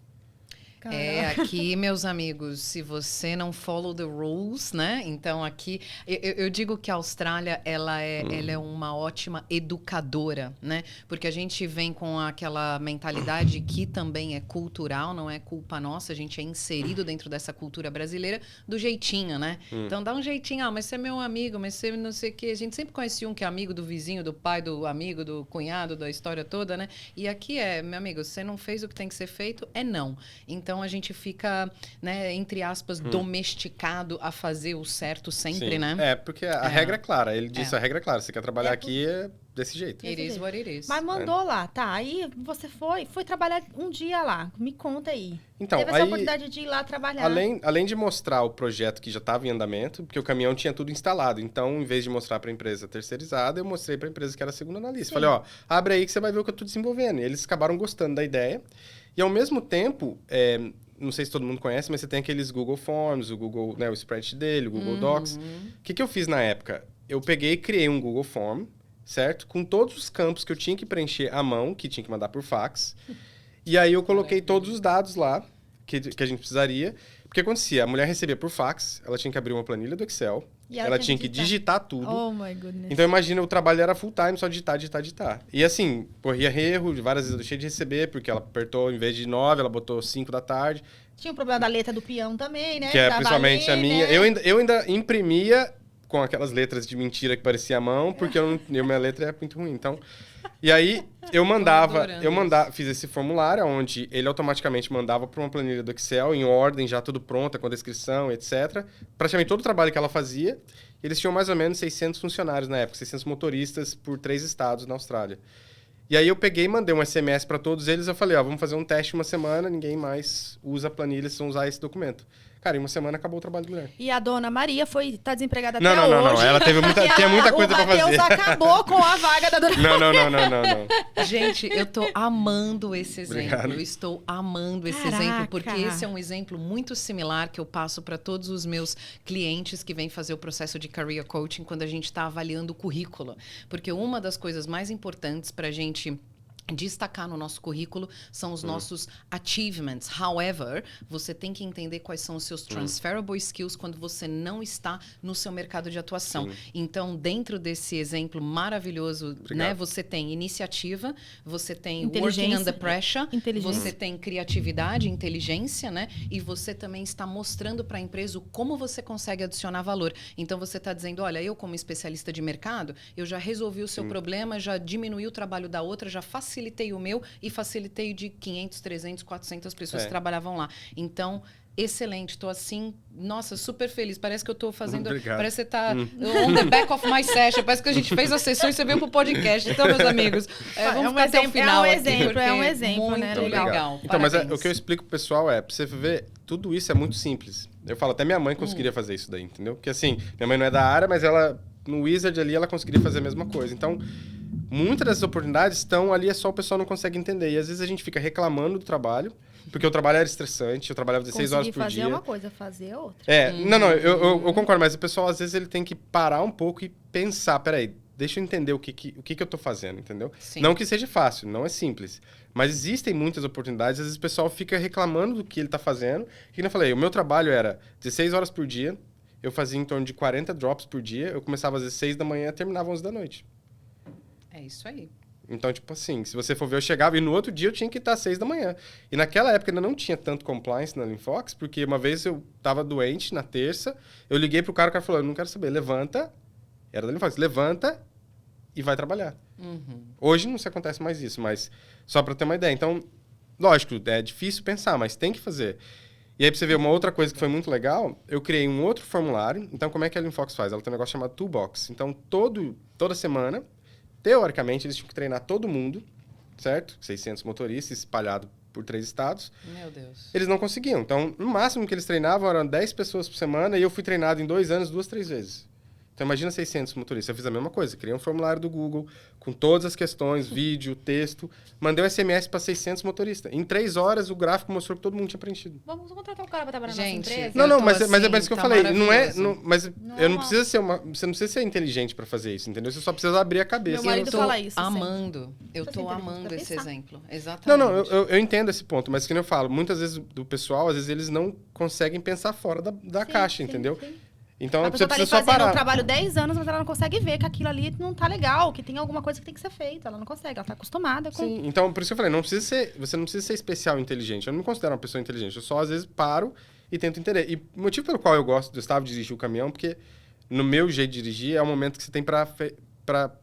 Aqui, meus amigos, se você não follow the rules, né? Então, aqui, eu digo que a Austrália, ela é uma ótima educadora, né? Porque a gente vem com aquela mentalidade que também é cultural, não é culpa nossa, a gente é inserido dentro dessa cultura brasileira do jeitinho, né? Então, dá um jeitinho, mas você é meu amigo, mas você não sei o quê. A gente sempre conhece um que é amigo do vizinho, do pai, do amigo, do cunhado, da história toda, né? E aqui meu amigo, você não fez o que tem que ser feito, não. Então, a gente fica, né, entre aspas, domesticado a fazer o certo sempre, né? Porque a regra é clara. Ele disse, a regra é clara. Você quer trabalhar aqui, é desse jeito. It is what it is. Mas mandou lá, tá. Aí você foi trabalhar um dia lá. Me conta aí. Então, teve essa oportunidade de ir lá trabalhar. Além de mostrar o projeto que já estava em andamento, porque o caminhão tinha tudo instalado. Então, em vez de mostrar para a empresa terceirizada, eu mostrei para a empresa que era a segunda analista. Falei, abre aí que você vai ver o que eu estou desenvolvendo. E eles acabaram gostando da ideia. E, ao mesmo tempo, não sei se todo mundo conhece, mas você tem aqueles Google Forms, o Google, né, o spreadsheet dele, o Google Docs. O que eu fiz na época? Eu peguei e criei um Google Form, certo? Com todos os campos que eu tinha que preencher à mão, que tinha que mandar por fax. E aí eu coloquei todos os dados lá que a gente precisaria. Porque acontecia, a mulher recebia por fax, ela tinha que abrir uma planilha do Excel, E ela tinha que digitar tudo. Oh, my goodness. Então, imagina, o trabalho era full time, só digitar. E assim, corria erro, várias vezes eu deixei de receber, porque ela apertou, em vez de 9, ela botou 5 da tarde. Tinha o problema da letra do peão também, né? Que é Tava principalmente ali, a minha. né? Eu ainda imprimia com aquelas letras de mentira que parecia à mão, porque minha letra é muito ruim. Então, e aí eu fiz esse formulário onde ele automaticamente mandava para uma planilha do Excel em ordem, já tudo pronta, com a descrição, etc. Praticamente todo o trabalho que ela fazia. Eles tinham mais ou menos 600 funcionários na época, 600 motoristas por 3 estados na Austrália. E aí eu peguei e mandei um SMS para todos eles, eu falei, vamos fazer um teste uma semana, ninguém mais usa a planilha, vocês vão usar esse documento. Cara, em uma semana acabou o trabalho da mulher. E a dona Maria tá desempregada até não, hoje. Não. Ela tinha muita coisa pra fazer. O Matheus acabou com a vaga da dona Maria. Não. Gente, eu tô amando esse exemplo. Obrigado. Eu estou amando esse exemplo, porque esse é um exemplo muito similar que eu passo para todos os meus clientes que vêm fazer o processo de career coaching quando a gente está avaliando o currículo. Porque uma das coisas mais importantes para a gente destacar no nosso currículo são os nossos achievements. However, você tem que entender quais são os seus transferable skills quando você não está no seu mercado de atuação. Sim. Então, dentro desse exemplo maravilhoso, né, você tem iniciativa, você tem working under pressure, você tem criatividade, inteligência, né? E você também está mostrando para a empresa como você consegue adicionar valor. Então, você está dizendo, olha, eu como especialista de mercado, eu já resolvi o seu problema, já diminui o trabalho da outra, já facilitei o meu e facilitei de 500, 300, 400 pessoas que trabalhavam lá. Então, excelente. Estou assim, nossa, super feliz. Parece que eu estou fazendo... Obrigado. Parece que você está on the back of my session. Parece que a gente fez a sessão e você veio para o podcast. Então, meus amigos, vamos ficar até o final. É um exemplo, muito né? legal. Então, mas o que eu explico pro pessoal pra você ver, tudo isso é muito simples. Eu falo, até minha mãe conseguiria fazer isso daí, entendeu? Porque assim, minha mãe não é da área, mas ela, no Wizard ali, ela conseguiria fazer a mesma coisa. Então, muitas dessas oportunidades estão ali, é só o pessoal não consegue entender. E às vezes a gente fica reclamando do trabalho, porque o trabalho era estressante, eu trabalhava 16 horas por dia. Fazer uma coisa, fazer outra. Não, eu concordo, mas o pessoal às vezes ele tem que parar um pouco e pensar, peraí, deixa eu entender o que eu tô fazendo, entendeu? Sim. Não que seja fácil, não é simples. Mas existem muitas oportunidades, às vezes o pessoal fica reclamando do que ele tá fazendo. E como eu falei, o meu trabalho era 16 horas por dia, eu fazia em torno de 40 drops por dia, eu começava às vezes 6 da manhã e terminava 11 da noite. É isso aí. Então, tipo assim, se você for ver, eu chegava e no outro dia eu tinha que estar às 6 da manhã. E naquela época ainda não tinha tanto compliance na Linfox, porque uma vez eu tava doente na terça, eu liguei pro cara, o cara falou, eu não quero saber, levanta, era da Linfox, levanta e vai trabalhar. Hoje não se acontece mais isso, mas só para ter uma ideia. Então, lógico, é difícil pensar, mas tem que fazer. E aí, pra você ver uma outra coisa que foi muito legal, eu criei um outro formulário. Então, como é que a Linfox faz? Ela tem um negócio chamado Toolbox. Então, toda semana, teoricamente, eles tinham que treinar todo mundo, certo? 600 motoristas espalhados por 3 estados. Meu Deus. Eles não conseguiam. Então, no máximo que eles treinavam eram 10 pessoas por semana e eu fui treinado em 2 anos 2, 3 vezes. Então, imagina 600 motoristas. Eu fiz a mesma coisa. Criei um formulário do Google com todas as questões, vídeo, texto. Mandei um SMS para 600 motoristas. Em 3 horas, o gráfico mostrou que todo mundo tinha preenchido. Vamos contratar um cara para trabalhar na Gente, nossa empresa? Não, mas assim, é bem isso que eu tá falei. maravilhoso. Eu não precisa ser você não precisa ser inteligente para fazer isso, entendeu? Você só precisa abrir a cabeça. Meu marido Eu tô fala isso amando. Eu Você tô tem amando que esse pensar. exemplo. Exatamente. Não, eu entendo esse ponto, mas que nem eu falo, muitas vezes do pessoal, às vezes eles não conseguem pensar fora da caixa, entendeu? Sim. Então A você pessoa tá ali precisa só fazendo parar. um trabalho 10 anos, mas ela não consegue ver que aquilo ali não tá legal, que tem alguma coisa que tem que ser feita. Ela não consegue, ela tá acostumada com... Sim, então por isso que eu falei, você não precisa ser especial e inteligente. Eu não me considero uma pessoa inteligente, eu só às vezes paro e tento entender. E o motivo pelo qual eu gostava de dirigir o caminhão, porque no meu jeito de dirigir é o momento que você tem para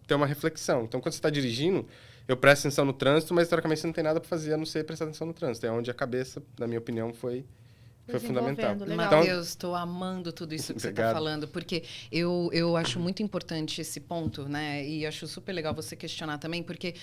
ter uma reflexão. Então quando você está dirigindo, eu presto atenção no trânsito, mas teoricamente você não tem nada para fazer a não ser prestar atenção no trânsito. É onde a cabeça, na minha opinião, foi fundamental. Legal. Então, Matheus, estou amando tudo isso que você está falando, porque eu acho muito importante esse ponto, né? E acho super legal você questionar também, porque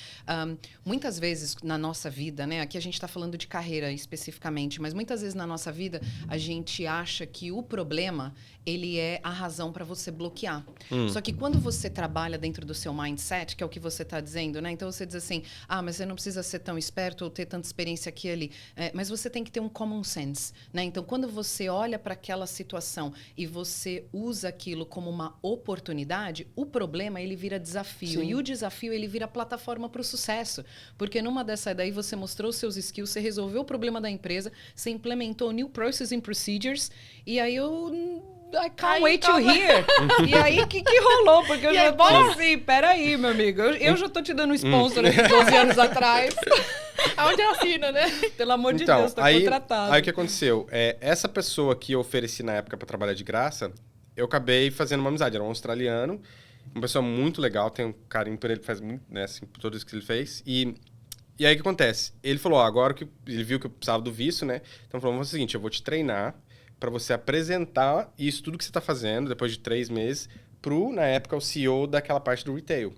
muitas vezes na nossa vida, né? Aqui a gente está falando de carreira especificamente, mas muitas vezes na nossa vida a gente acha que o problema ele é a razão para você bloquear. Só que quando você trabalha dentro do seu mindset, que é o que você está dizendo, né? Então você diz assim, mas você não precisa ser tão esperto ou ter tanta experiência aqui e ali, mas você tem que ter um common sense, né? Então quando você olha para aquela situação e você usa aquilo como uma oportunidade, o problema ele vira desafio. Sim. E o desafio ele vira plataforma para o sucesso. Porque numa dessa daí você mostrou os seus skills, você resolveu o problema da empresa, você implementou new process and procedures, e aí I can't wait to hear. E aí, o que rolou? Porque eu já tô assim, peraí, meu amigo. Eu já tô te dando um sponsor aqui 12 anos atrás. Aonde eu assino, né? Pelo amor de então, Deus, tá contratado. Aí o que aconteceu? Essa pessoa que eu ofereci na época para trabalhar de graça, eu acabei fazendo uma amizade. Era um australiano, uma pessoa muito legal, tenho um carinho por ele, faz muito, né, assim, por tudo isso que ele fez. E aí o que acontece? Ele falou, agora que ele viu que eu precisava do visto, né? Então falou, vamos fazer o seguinte, eu vou te treinar para você apresentar isso, tudo que você está fazendo, depois de 3 meses, na época, o CEO daquela parte do retail.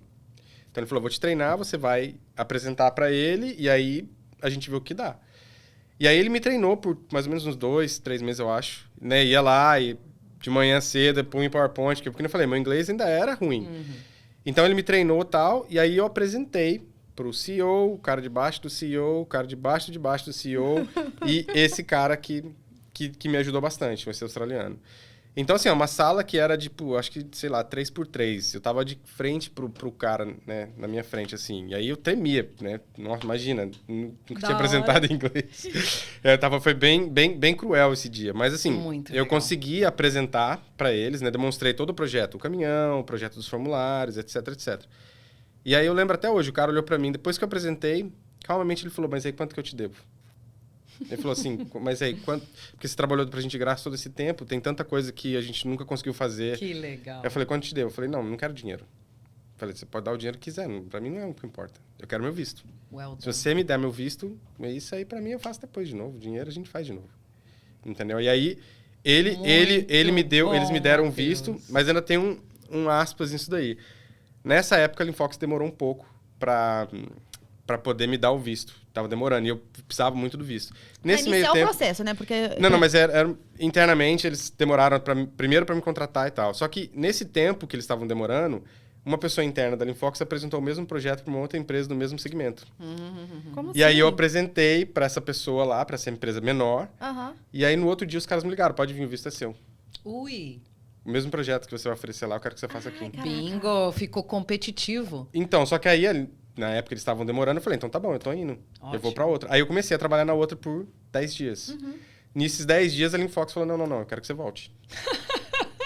Então, ele falou, vou te treinar, você vai apresentar para ele, e aí a gente vê o que dá. E aí, ele me treinou por mais ou menos uns 2, 3 meses, eu acho. Né? Ia lá, e de manhã cedo, punha em PowerPoint, porque eu falei, meu inglês ainda era ruim. Então, ele me treinou e tal, e aí eu apresentei para o CEO, o cara de baixo do CEO, o cara de baixo do CEO, e esse cara que me ajudou bastante, esse australiano. Então, assim, é uma sala que era, tipo, acho que, sei lá, 3x3. Eu tava de frente pro cara, né, na minha frente, assim. E aí eu tremia, né? Nossa, imagina, nunca tinha apresentado em inglês. Foi bem cruel esse dia. Mas, assim, Muito eu legal. consegui apresentar pra eles, né? Demonstrei todo o projeto, o caminhão, o projeto dos formulários, etc, etc. E aí eu lembro até hoje, o cara olhou pra mim, depois que eu apresentei, calmamente ele falou, mas aí quanto que eu te devo? Ele falou assim, mas aí, quanto... Porque você trabalhou pra gente de graça todo esse tempo, tem tanta coisa que a gente nunca conseguiu fazer. Que legal. Eu falei, quanto te deu? Eu falei, não quero dinheiro. Eu falei, você pode dar o dinheiro que quiser, pra mim não é o que importa. Eu quero meu visto. Well Se done. você me der meu visto, isso aí pra mim eu faço depois de novo. O dinheiro a gente faz de novo. Entendeu? E aí, ele me deu, eles me deram um visto, mas ainda tem um aspas nisso daí. Nessa época, a Linfox demorou um pouco pra poder me dar o visto. Tava demorando e eu precisava muito do visto. Nesse meio iniciar tempo... o processo, né? Porque... Não, mas internamente eles demoraram primeiro para me contratar e tal. Só que nesse tempo que eles estavam demorando, uma pessoa interna da Linfox apresentou o mesmo projeto para uma outra empresa do mesmo segmento. Como E aí assim? eu apresentei para essa pessoa lá, para essa empresa menor. Aham. E aí no outro dia os caras me ligaram, pode vir, o visto é seu. Ui, O mesmo projeto que você vai oferecer lá, eu quero que você faça aqui. Caraca. bingo, ficou competitivo. Então, só que aí, na época eles estavam demorando, eu falei, então tá bom, eu tô indo. Ótimo. Eu vou pra outra. Aí eu comecei a trabalhar na outra por 10 dias. Nesses 10 dias, a Linfox falou, não, eu quero que você volte.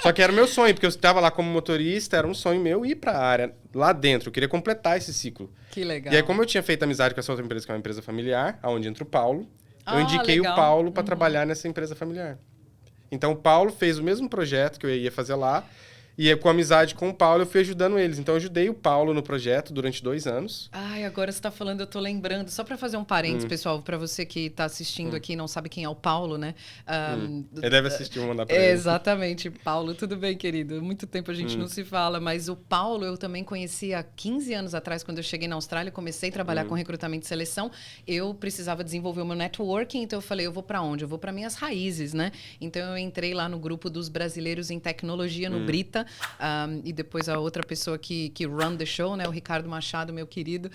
Só que era o meu sonho, porque eu estava lá como motorista, era um sonho meu ir pra área, lá dentro. Eu queria completar esse ciclo. Que legal. E aí, como eu tinha feito amizade com essa outra empresa, que é uma empresa familiar, onde entra o Paulo, eu Ah, indiquei legal. o Paulo para trabalhar nessa empresa familiar. Então, o Paulo fez o mesmo projeto que eu ia fazer lá, e com amizade com o Paulo, eu fui ajudando eles. Então, eu ajudei o Paulo no projeto durante 2 anos. Ai, agora você tá falando, eu tô lembrando. Só pra fazer um parênteses, pessoal, pra você que tá assistindo aqui e não sabe quem é o Paulo, né? Ele deve assistir, vou mandar pra ele. Exatamente. Paulo, tudo bem, querido? Muito tempo a gente não se fala, mas o Paulo eu também conheci há 15 anos atrás, quando eu cheguei na Austrália, comecei a trabalhar com recrutamento e seleção. Eu precisava desenvolver o meu networking, então eu falei, eu vou pra onde? Eu vou pra minhas raízes, né? Então eu entrei lá no grupo dos brasileiros em tecnologia, no Brita, e depois a outra pessoa que run the show, né? O Ricardo Machado, meu querido,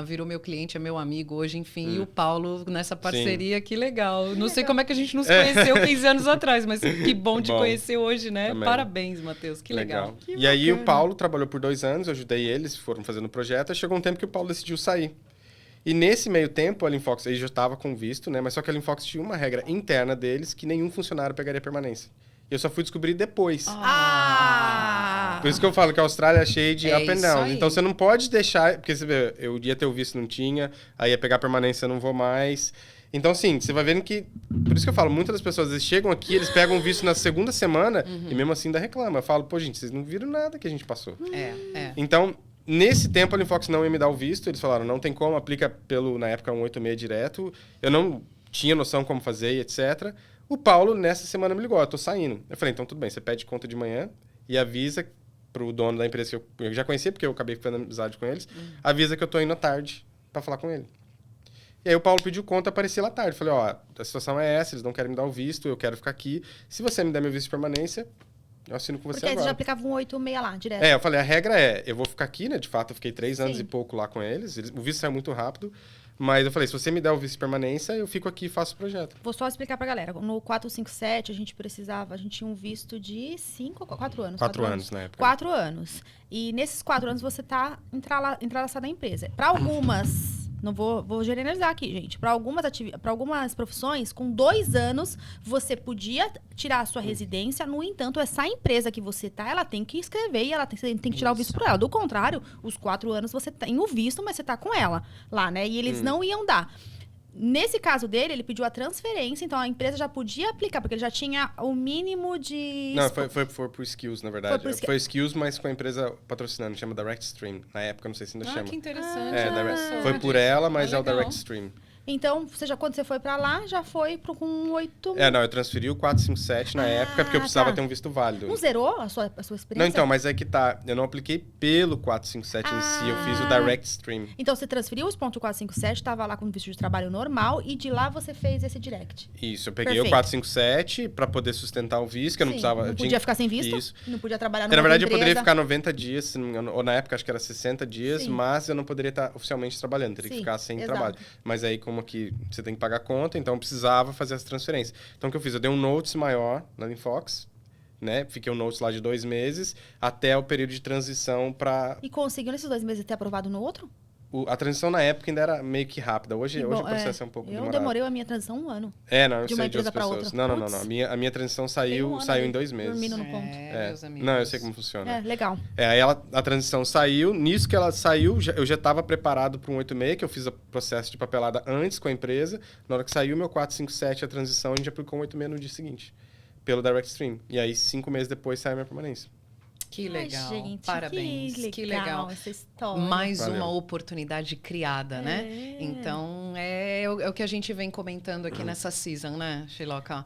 virou meu cliente, é meu amigo hoje, enfim. E o Paulo nessa parceria, que legal. Não sei como é que a gente não se conheceu 15 anos atrás, mas que bom te conhecer hoje, né? Também. Parabéns, Matheus, que legal. E aí o Paulo trabalhou por 2 anos, eu ajudei eles, foram fazendo o projeto, aí chegou um tempo que o Paulo decidiu sair. E nesse meio tempo, a Linfox, aí já estava com visto, né? Mas só que a Linfox tinha uma regra interna deles que nenhum funcionário pegaria permanência. Eu só fui descobrir depois. Por isso que eu falo que a Austrália é cheia de up and isso downs. aí. Então você não pode deixar... Porque você vê, eu ia ter o visto, não tinha. Aí ia pegar permanência, não vou mais. Então, assim, você vai vendo que... Por isso que eu falo, muitas das pessoas às vezes chegam aqui, eles pegam o visto na segunda semana e mesmo assim ainda reclamam. Eu falo, pô, gente, vocês não viram nada que a gente passou. Então, nesse tempo, a Linfox não ia me dar o visto. Eles falaram, não tem como, aplica pelo, na época, 186 direto. Eu não tinha noção como fazer, etc. O Paulo, nessa semana, me ligou, eu tô saindo. Eu falei, então tudo bem, você pede conta de manhã e avisa pro dono da empresa que eu já conhecia, porque eu acabei fazendo amizade com eles, avisa que eu tô indo à tarde pra falar com ele. E aí o Paulo pediu conta, apareci lá à tarde. Falei, ó, a situação é essa, eles não querem me dar o visto, eu quero ficar aqui. Se você me der meu visto de permanência, eu assino com você Porque aí você agora. já aplicava um 186 lá, direto. Eu falei, a regra é, eu vou ficar aqui, né? De fato, eu fiquei 3 anos e pouco lá com eles. O visto saiu muito rápido. Mas eu falei, se você me der o visto de permanência, eu fico aqui e faço o projeto. Vou só explicar pra galera. No 457, a gente tinha um visto de 4 anos. 4 anos na época. 4 anos. E nesses 4 anos você tá entrelaçado na empresa. Para algumas, não vou generalizar aqui, gente. Para algumas profissões, com 2 anos, você podia tirar a sua residência. No entanto, essa empresa que você tá, ela tem que escrever e ela tem que tirar o visto por ela. Do contrário, os 4 anos você tem o visto, mas você tá com ela lá, né? E eles não iam dar. Nesse caso dele, ele pediu a transferência, então a empresa já podia aplicar, porque ele já tinha o mínimo de... Não, foi por Skills, na verdade. Foi por Foi Skills, mas com a empresa patrocinando, chama Direct Stream. Na época, não sei se ainda chama. Que interessante. Foi por ela, mas é o legal. Direct Stream. Então, quando você foi pra lá, já foi com 8... Não, eu transferi o 457 na época, porque eu precisava ter um visto válido. Não zerou a sua experiência? Não, então, mas é que tá. Eu não apliquei pelo 457 em si, eu fiz o Direct Stream. Então, você transferiu os pontos 457, estava lá com visto de trabalho normal, e de lá você fez esse direct. Isso, eu peguei Perfeito. o 457 pra poder sustentar o visto, que eu não Sim, precisava... não eu podia tinha- ficar sem visto, Isso. não podia trabalhar Na numa verdade, eu empresa. poderia ficar 90 dias, se não me engano, ou na época acho que era 60 dias, Sim. mas eu não poderia estar oficialmente trabalhando, teria que Sim, ficar sem exato. trabalho. Mas aí, como aqui você tem que pagar conta, então eu precisava fazer as transferências. Então, o que eu fiz? Eu dei um notice maior na Linfox, né? Fiquei um notes lá de 2 meses, até o período de transição para... E conseguiu nesses 2 meses ter aprovado no outro? A transição na época ainda era meio que rápida. Hoje Que o bom, processo é um pouco Eu demorado. demorei a minha transição 1 ano. Não, eu de uma sei de empresa outras pra pessoas. outra. Não. Putz. A minha transição Tem um ano saiu ali, em 2 meses. dormindo no ponto. Meus amigos. Não, eu sei como funciona. Legal. Aí a transição saiu. Nisso que ela saiu, eu já estava preparado para um 86, que eu fiz o processo de papelada antes com a empresa. Na hora que saiu meu 457, a transição, a gente aplicou um 86 no dia seguinte, pelo Direct Stream. E aí, 5 meses depois, saiu a minha permanência. Que legal. Ai, gente, Parabéns. Que legal. essa história. Mais Valeu. uma oportunidade criada, né? Então, é o que a gente vem comentando aqui nessa season, né, Shiloka?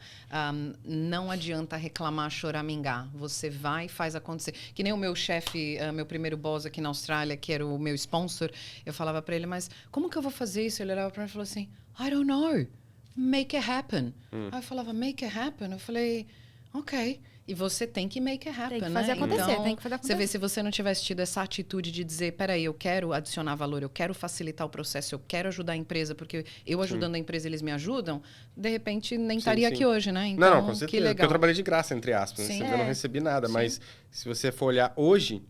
Não adianta reclamar, choramingar. Você vai e faz acontecer. Que nem o meu chefe, meu primeiro boss aqui na Austrália, que era o meu sponsor, eu falava para ele, mas como que eu vou fazer isso? Ele olhava para mim e falou assim, I don't know. Make it happen. Aí eu falava, make it happen? Eu falei, ok. E você tem que make it happen, Tem que fazer acontecer, Então, tem que fazer acontecer. você vê, se você não tivesse tido essa atitude de dizer, peraí, eu quero adicionar valor, eu quero facilitar o processo, eu quero ajudar a empresa, porque eu ajudando a empresa, eles me ajudam, de repente nem estaria aqui hoje, né? Então, Não, com certeza. que Porque legal. eu trabalhei de graça, entre aspas. Sim. Eu não recebi nada. Mas se você for olhar hoje,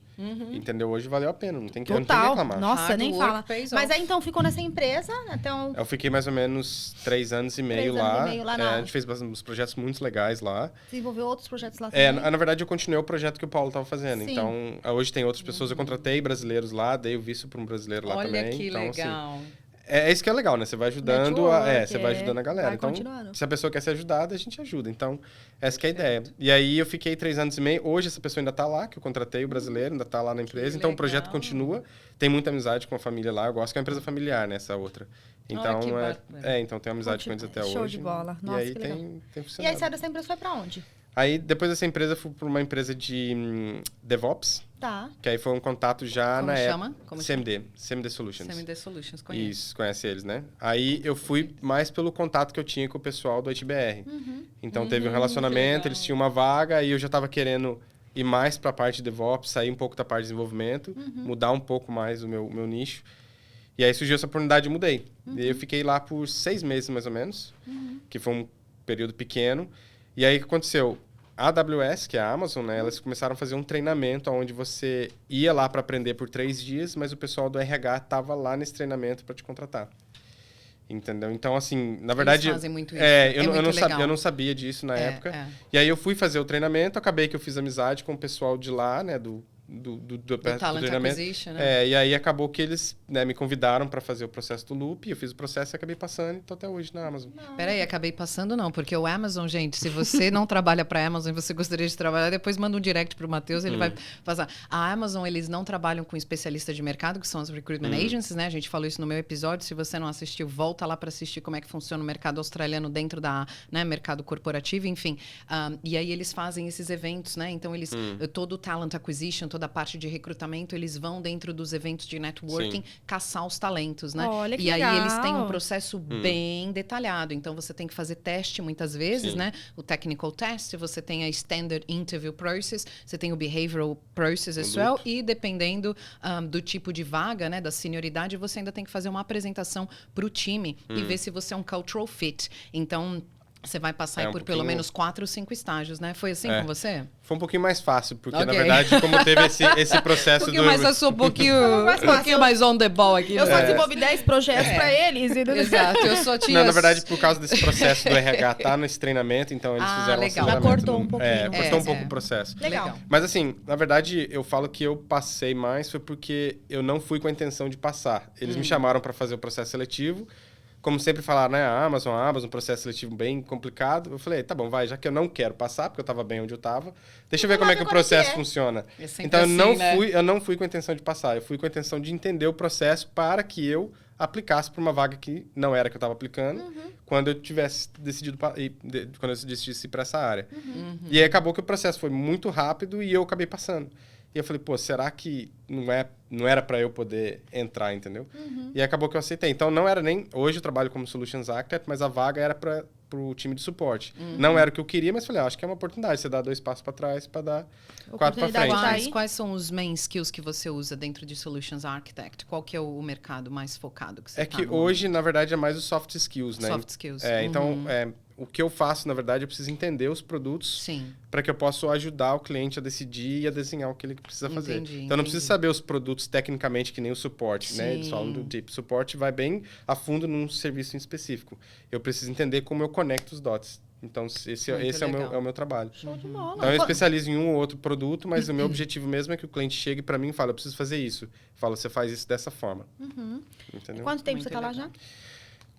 entendeu? Hoje valeu a pena. Eu não tenho que reclamar. Nossa, Hard nem work fala. pays Mas off. aí então ficou nessa empresa, então... Eu fiquei mais ou menos 3 anos e meio 3 lá. anos e meio lá na- A gente fez uns projetos muito legais lá. Desenvolveu outros projetos lá também. Na verdade, eu continuei o projeto que o Paulo estava fazendo. Sim. Então, hoje tem outras pessoas. Eu contratei brasileiros lá, dei o visto para um brasileiro lá Olha também. que então, assim, legal. é isso que é legal, né? Você vai ajudando, Network, você vai ajudando a galera. vai Então, continuando. se a pessoa quer ser ajudada, a gente ajuda. Então, essa que é a ideia. E aí, eu fiquei 3 anos e meio. Hoje, essa pessoa ainda está lá, que eu contratei, o brasileiro, ainda está lá na empresa. Então, o projeto legal. continua. Tem muita amizade com a família lá. Eu gosto que é uma empresa familiar, né? Essa outra. Então, que bacana. então tem amizade com eles até Show hoje. de bola. E Nossa, aí, que legal. tem E funcionado. aí saiu dessa empresa foi pra onde? Aí, depois dessa empresa, fui para uma empresa de DevOps. Tá. Que aí foi um contato já Como na chama? época. Como CMD Solutions. CMD Solutions, conheço. Isso, conhece eles, né? Aí eu fui mais pelo contato que eu tinha com o pessoal do HBR. Então teve um relacionamento, legal. eles tinham uma vaga, aí eu já estava querendo ir mais para a parte de DevOps, sair um pouco da parte de desenvolvimento, mudar um pouco mais o meu nicho. E aí surgiu essa oportunidade e mudei. E aí eu fiquei lá por 6 meses, mais ou menos, que foi um período pequeno. E aí o que aconteceu? A AWS, que é a Amazon, né, elas começaram a fazer um treinamento onde você ia lá para aprender por 3 dias, mas o pessoal do RH estava lá nesse treinamento para te contratar. Entendeu? Então, assim, na verdade... Eles fazem muito isso. Eu não sabia disso na época. E aí eu fui fazer o treinamento, acabei que eu fiz amizade com o pessoal de lá, né, do Talent treinamento. Acquisition, né? E aí acabou que eles, né, me convidaram para fazer o processo do Loop, eu fiz o processo e acabei passando e tô até hoje na Amazon. Peraí, acabei passando não, porque o Amazon, gente, se você não trabalha para a Amazon e você gostaria de trabalhar, depois manda um direct pro Matheus, ele vai passar. A Amazon, eles não trabalham com especialistas de mercado, que são as recruitment agencies, né? A gente falou isso no meu episódio, se você não assistiu, volta lá para assistir como é que funciona o mercado australiano dentro da, né, mercado corporativo, enfim. E aí eles fazem esses eventos, né? Então eles, todo o talent acquisition, toda a parte de recrutamento, eles vão dentro dos eventos de networking caçar os talentos, né? Olha que e aí legal. eles têm um processo bem detalhado. Então você tem que fazer teste muitas vezes, né? O technical test, você tem a standard interview process, você tem o behavioral process as well, e dependendo do tipo de vaga, né, da senioridade, você ainda tem que fazer uma apresentação para o time e ver se você é um cultural fit. Então você vai passar aí por pelo menos 4 ou 5 estágios, né? Foi assim com você? Foi um pouquinho mais fácil, porque, Ok. na verdade, como teve esse processo Porque mais eu sou um pouquinho mais on the ball aqui. Eu né? só desenvolvi 10 projetos pra eles. Exato, eu só tinha... Não, na verdade, por causa desse processo do RH tá nesse treinamento, então eles fizeram legal. um Já aceleramento cortou um pouquinho. cortou um pouco o processo. Legal. Mas assim, na verdade, eu falo que eu passei mais foi porque eu não fui com a intenção de passar. Eles me chamaram para fazer o processo seletivo. Como sempre falaram, né? A Amazon, processo seletivo bem complicado. Eu falei, tá bom, vai, já que eu não quero passar, porque eu tava bem onde eu tava, deixa eu ver como é que o processo funciona. É sempre Então, assim, eu não fui com a intenção de passar, eu fui com a intenção de entender o processo para que eu aplicasse para uma vaga que não era que eu estava aplicando, quando eu tivesse decidido quando eu decidisse ir para essa área. E aí acabou que o processo foi muito rápido e eu acabei passando. E eu falei, pô, será que não era para eu poder entrar, entendeu? E aí acabou que eu aceitei. Então, não era nem... Hoje eu trabalho como Solutions Architect, mas a vaga era para o time de suporte. Não era o que eu queria, mas falei, acho que é uma oportunidade. Você dá 2 passos para trás para dar 4 para frente. Tá aí. Quais são os main skills que você usa dentro de Solutions Architect? Qual que é o mercado mais focado que você É que hoje, na verdade, é mais os soft skills, né? Soft skills. Então, o que eu faço, na verdade, eu preciso entender os produtos Sim. para que eu possa ajudar o cliente a decidir e a desenhar o que ele precisa fazer. Entendi, Então, eu não preciso saber os produtos tecnicamente, que nem o suporte, né? Eles Sim. falam do tipo, suporte vai bem a fundo num serviço em específico. Eu preciso entender como eu conecto os dots. Então, esse é o meu trabalho. Show de bola. Então, eu especializo em um ou outro produto, mas o meu objetivo mesmo é que o cliente chegue para mim e fale, eu preciso fazer isso. Eu falo, você faz isso dessa forma. Entendeu? Quanto tempo Muito você tá lá legal. já?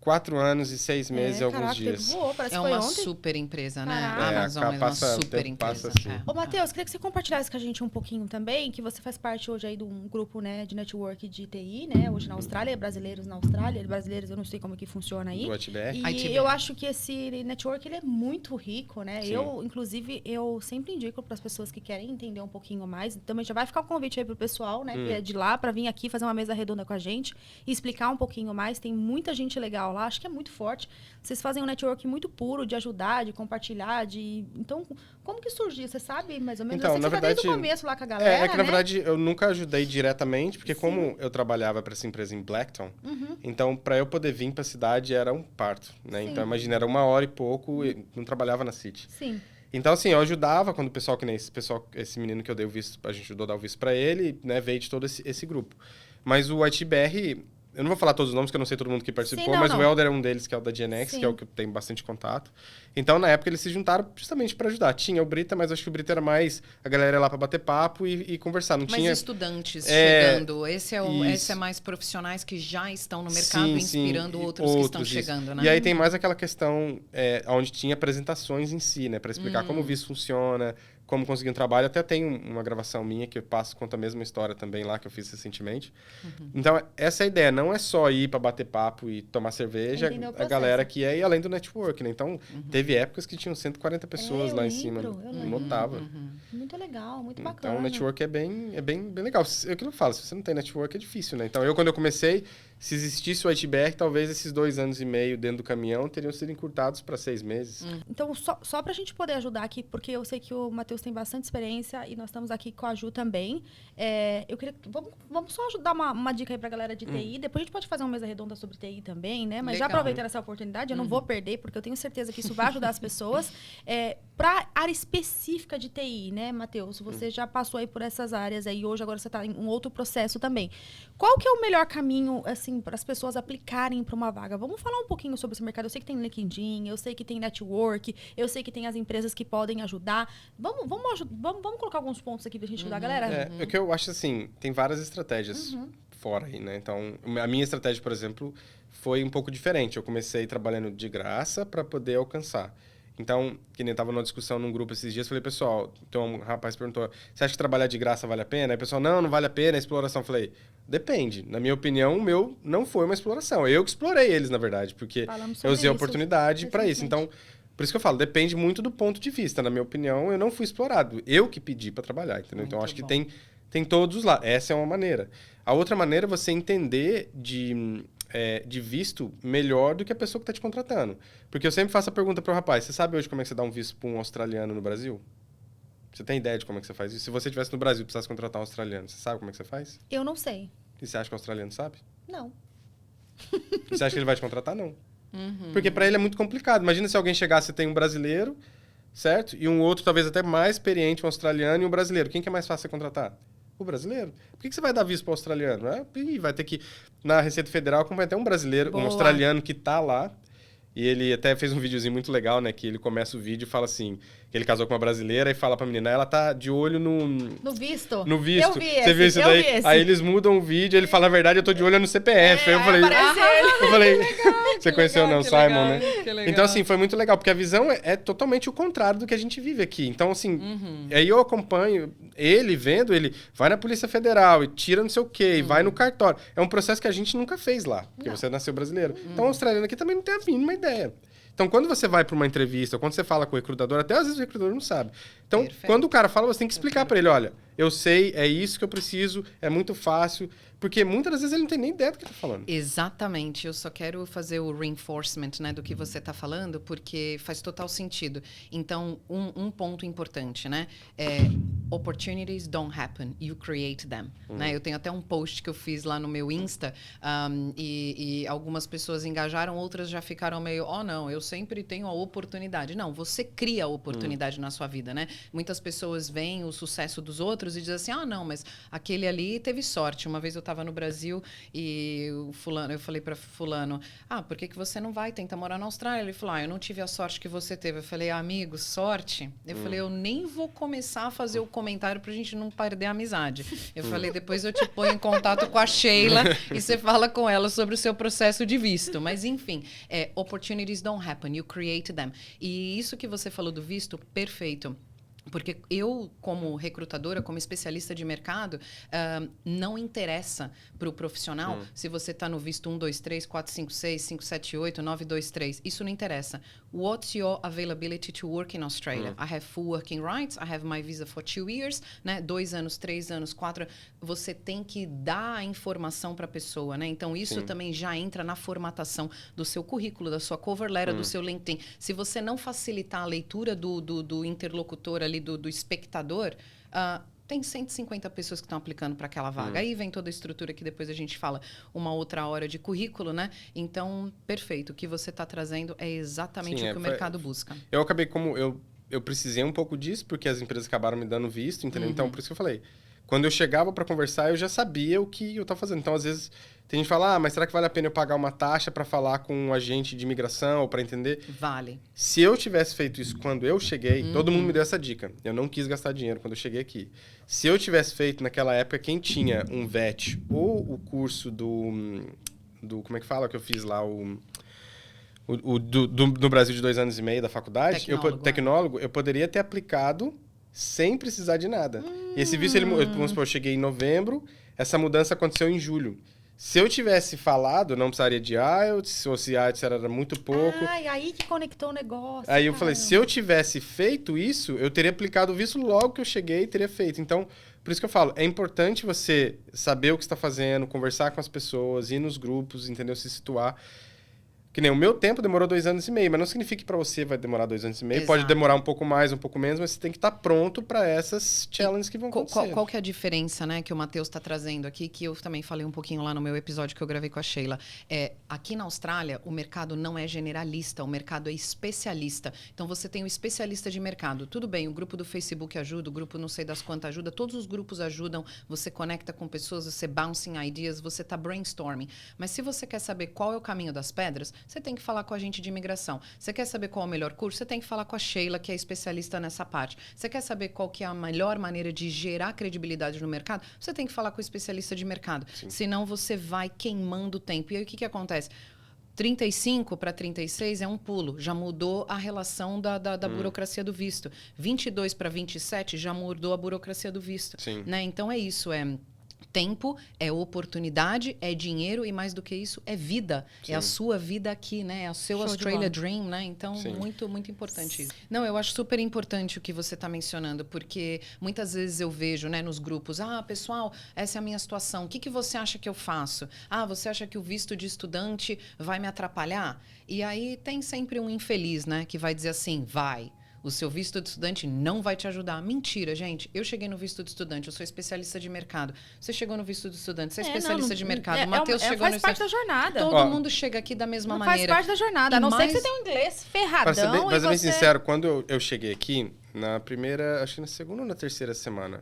4 anos e 6 meses e alguns caraca, dias. Voou, parece É que foi uma ontem. super empresa, né? Caraca. A Amazon é uma passa- super tempo empresa. passa assim. Ô, Matheus, queria que você compartilhasse com a gente um pouquinho também, que você faz parte hoje aí de um grupo, né, de network de TI, né, hoje na Austrália, brasileiros na Austrália, brasileiros eu não sei como que funciona aí. Do ITBR. E ITBR. eu acho que esse network, ele é muito rico, né? Sim. Inclusive, eu sempre indico para as pessoas que querem entender um pouquinho mais, também já vai ficar o convite aí pro pessoal, né, que é de lá, para vir aqui fazer uma mesa redonda com a gente e explicar um pouquinho mais. Tem muita gente legal lá, acho que é muito forte. Vocês fazem um network muito puro de ajudar, de compartilhar, de... Então, como que surgiu? Você sabe mais ou menos? Então, eu sei que na você tá desde o verdade, começo lá com a galera, É que, na né? verdade, eu nunca ajudei diretamente, porque Sim. como eu trabalhava para essa empresa em Blacktown, então, para eu poder vir para a cidade, era um parto, né? Sim. Então, imagina, era 1 hora e pouco, e não trabalhava na City. Sim. Então, assim, eu ajudava quando o pessoal, que nem esse menino que eu dei o visto, a gente ajudou a dar o visto para ele, né? Veio de todo esse grupo. Mas o ITBR, eu não vou falar todos os nomes, que eu não sei todo mundo que participou, Sim, não, mas não. o Helder é um deles, que é o da GNX, Sim. que é o que eu tenho bastante contato. Então, na época, eles se juntaram justamente para ajudar. Tinha o Brita, mas acho que o Brita era mais a galera ia lá para bater papo e conversar. Não Mas tinha... estudantes É, chegando, esse isso. é mais profissionais que já estão no mercado, Sim, inspirando sim, outros que estão isso. chegando, né? E aí tem mais aquela questão onde tinha apresentações em si, né? Para explicar como o visto funciona, como conseguir um trabalho. Até tem uma gravação minha que eu passo, conta a mesma história também lá, que eu fiz recentemente. Então, essa é a ideia. Não é só ir para bater papo e tomar cerveja, Entender o a processo. galera que é ir além do network, né? Então, teve épocas que tinham 140 pessoas eu lá em lembro, cima. eu lembro. Lotava. Muito legal, muito bacana. Então, o network é bem legal. É o que eu falo, se você não tem network, é difícil, né? Então, quando eu comecei, se existisse o ITBR, talvez esses 2 anos e meio dentro do caminhão teriam sido encurtados para 6 meses. Então, só pra gente poder ajudar aqui, porque eu sei que o Matheus tem bastante experiência e nós estamos aqui com a Ju também. Eu queria... Vamos só dar uma dica aí pra galera de TI. Depois a gente pode fazer uma mesa redonda sobre TI também, né? Mas já Legal. aproveitando essa oportunidade, eu não vou perder, porque eu tenho certeza que isso vai ajudar as pessoas. Pra área específica de TI, né, Matheus? Você já passou aí por essas áreas aí, hoje agora você está em um outro processo também. Qual que é o melhor caminho, assim, para as pessoas aplicarem para uma vaga? Vamos falar um pouquinho sobre esse mercado. Eu sei que tem LinkedIn, eu sei que tem network, eu sei que tem as empresas que podem ajudar. Vamos colocar alguns pontos aqui pra gente ajudar a galera? O que eu acho assim, tem várias estratégias fora aí, né? Então, a minha estratégia, por exemplo, foi um pouco diferente. Eu comecei trabalhando de graça para poder alcançar. Então, que nem tava numa discussão num grupo esses dias, falei, pessoal, então um rapaz perguntou, você acha que trabalhar de graça vale a pena? Aí o pessoal, não vale a pena, é exploração. Eu falei, depende. Na minha opinião, o meu não foi uma exploração. Eu que explorei eles, na verdade, porque Falamos eu sobre usei a isso oportunidade para isso. recentemente. Então, por isso que eu falo, depende muito do ponto de vista. Na minha opinião, eu não fui explorado. Eu que pedi para trabalhar, entendeu? Então, acho que tem todos os lados. Essa é uma maneira. A outra maneira é você entender de visto melhor do que a pessoa que está te contratando. Porque eu sempre faço a pergunta para o rapaz, você sabe hoje como é que você dá um visto para um australiano no Brasil? Você tem ideia de como é que você faz isso? Se você estivesse no Brasil e precisasse contratar um australiano, você sabe como é que você faz? Eu não sei. E você acha que o australiano sabe? Não. E você acha que ele vai te contratar? Não. Porque para ele é muito complicado. Imagina se alguém chegasse e tem um brasileiro, certo? E um outro, talvez até mais experiente, um australiano e um brasileiro. Quem que é mais fácil você contratar? O brasileiro. Por que você vai dar visto para o australiano? Vai ter que... Na Receita Federal, como vai ter um brasileiro, Boa. um australiano que tá lá, e ele até fez um videozinho muito legal, né? Que ele começa o vídeo e fala assim, que ele casou com uma brasileira e fala pra menina, ela tá de olho No visto? no visto. Eu vi Você viu isso daí? eu vi esse. Aí eles mudam o vídeo, ele fala, na verdade, eu tô de olho no CPF. Aí eu falei, aparece ele. eu falei, você conheceu legal, não, que Simon, legal, né? que legal. Então, assim, foi muito legal, porque a visão é totalmente o contrário do que a gente vive aqui. Então, assim, aí eu acompanho ele vendo, ele vai na Polícia Federal e tira não sei o quê, e vai no cartório. É um processo que a gente nunca fez lá, porque você nasceu brasileiro. Então, o australiano aqui também não tem a mínima ideia. Então, quando você vai para uma entrevista, quando você fala com o recrutador, até às vezes o recrutador não sabe. Então, Perfeito. quando o cara fala, você tem que explicar para ele, olha, eu sei, é isso que eu preciso, é muito fácil, porque muitas das vezes ele não tem nem ideia do que tá falando. Exatamente, eu só quero fazer o reinforcement, né, do que você está falando, porque faz total sentido. Então, um ponto importante, né? opportunities don't happen, you create them. Né? Eu tenho até um post que eu fiz lá no meu Insta e algumas pessoas engajaram, outras já ficaram meio, não, eu sempre tenho a oportunidade. Não, você cria a oportunidade na sua vida, né? Muitas pessoas veem o sucesso dos outros e dizem assim, não, mas aquele ali teve sorte. Uma vez eu estava no Brasil e eu falei para fulano, por que você não vai tentar morar na Austrália? Ele falou, eu não tive a sorte que você teve. Eu falei, amigo, sorte? Eu falei, eu nem vou começar a fazer o comentário pra gente não perder a amizade. Eu falei, depois eu te ponho em contato com a Sheila e você fala com ela sobre o seu processo de visto. Mas, enfim, opportunities don't happen, you create them. E isso que você falou do visto, perfeito. Porque eu, como recrutadora, como especialista de mercado, não interessa para o profissional se você está no visto 1, 2, 3, 4, 5, 6, 5, 7, 8, 9, 2, 3. Isso não interessa. What's your availability to work in Australia? I have full working rights. I have my visa for 2 years. Né? 2 anos, 3 anos, 4. Você tem que dar a informação para a pessoa. Né? Então, isso também já entra na formatação do seu currículo, da sua cover letter, do seu LinkedIn. Se você não facilitar a leitura do interlocutor ali, do espectador, tem 150 pessoas que estão aplicando para aquela vaga. Aí vem toda a estrutura que depois a gente fala uma outra hora de currículo, né? Então, perfeito. O que você está trazendo é exatamente o que o mercado busca. Eu acabei eu precisei um pouco disso, porque as empresas acabaram me dando visto, entendeu? Então, por isso que eu falei. Quando eu chegava para conversar, eu já sabia o que eu estava fazendo. Então, às vezes, tem gente que fala, mas será que vale a pena eu pagar uma taxa para falar com um agente de imigração ou para entender? Vale. Se eu tivesse feito isso quando eu cheguei, todo mundo me deu essa dica. Eu não quis gastar dinheiro quando eu cheguei aqui. Se eu tivesse feito naquela época, quem tinha um VET ou o curso do como é que fala que eu fiz lá, do Brasil de 2 anos e meio da faculdade, tecnólogo, eu poderia ter aplicado sem precisar de nada. E esse visto, vamos supor, eu cheguei em novembro, essa mudança aconteceu em julho. Se eu tivesse falado, não precisaria de IELTS, ou se IELTS era muito pouco. Aí que conectou o negócio. Aí eu falei, se eu tivesse feito isso, eu teria aplicado o visto logo que eu cheguei e teria feito. Então, por isso que eu falo, é importante você saber o que está fazendo, conversar com as pessoas, ir nos grupos, entendeu? Se situar. Que nem o meu tempo demorou 2 anos e meio, mas não significa que para você vai demorar 2 anos e meio. Exato. Pode demorar um pouco mais, um pouco menos, mas você tem que estar pronto para essas challenges que vão acontecer. Qual que é a diferença, né, que o Matheus está trazendo aqui, que eu também falei um pouquinho lá no meu episódio que eu gravei com a Sheila. Aqui na Austrália, o mercado não é generalista, o mercado é especialista. Então, você tem o especialista de mercado. Tudo bem, o grupo do Facebook ajuda, o grupo não sei das quantas ajuda, todos os grupos ajudam, você conecta com pessoas, você bouncing ideas, você está brainstorming. Mas se você quer saber qual é o caminho das pedras, você tem que falar com a gente de imigração. Você quer saber qual é o melhor curso? Você tem que falar com a Sheila, que é especialista nessa parte. Você quer saber qual que é a melhor maneira de gerar credibilidade no mercado? Você tem que falar com o especialista de mercado. Sim. Senão você vai queimando o tempo. E aí o que acontece? 35 para 36 é um pulo. Já mudou a relação da burocracia do visto. 22 para 27 já mudou a burocracia do visto. Sim. Né? Então é isso, tempo, é oportunidade, é dinheiro e mais do que isso, é vida. Sim. É a sua vida aqui, né? É o seu Australia Dream, né? Então, muito, muito importante isso. Não, eu acho super importante o que você está mencionando, porque muitas vezes eu vejo, né, nos grupos, pessoal, essa é a minha situação, o que você acha que eu faço? Você acha que o visto de estudante vai me atrapalhar? E aí tem sempre um infeliz, né, que vai dizer assim, vai. O seu visto de estudante não vai te ajudar. Mentira, gente. Eu cheguei no visto de estudante, eu sou especialista de mercado. Você chegou no visto de estudante, você é especialista de mercado. O Matheus chegou no... Faz parte da jornada. Todo mundo chega aqui da mesma maneira. Faz parte da jornada, a não ser que você tenha um inglês ferradão. Pra ser bem sincero, quando eu cheguei aqui, na primeira, acho que na segunda ou na terceira semana,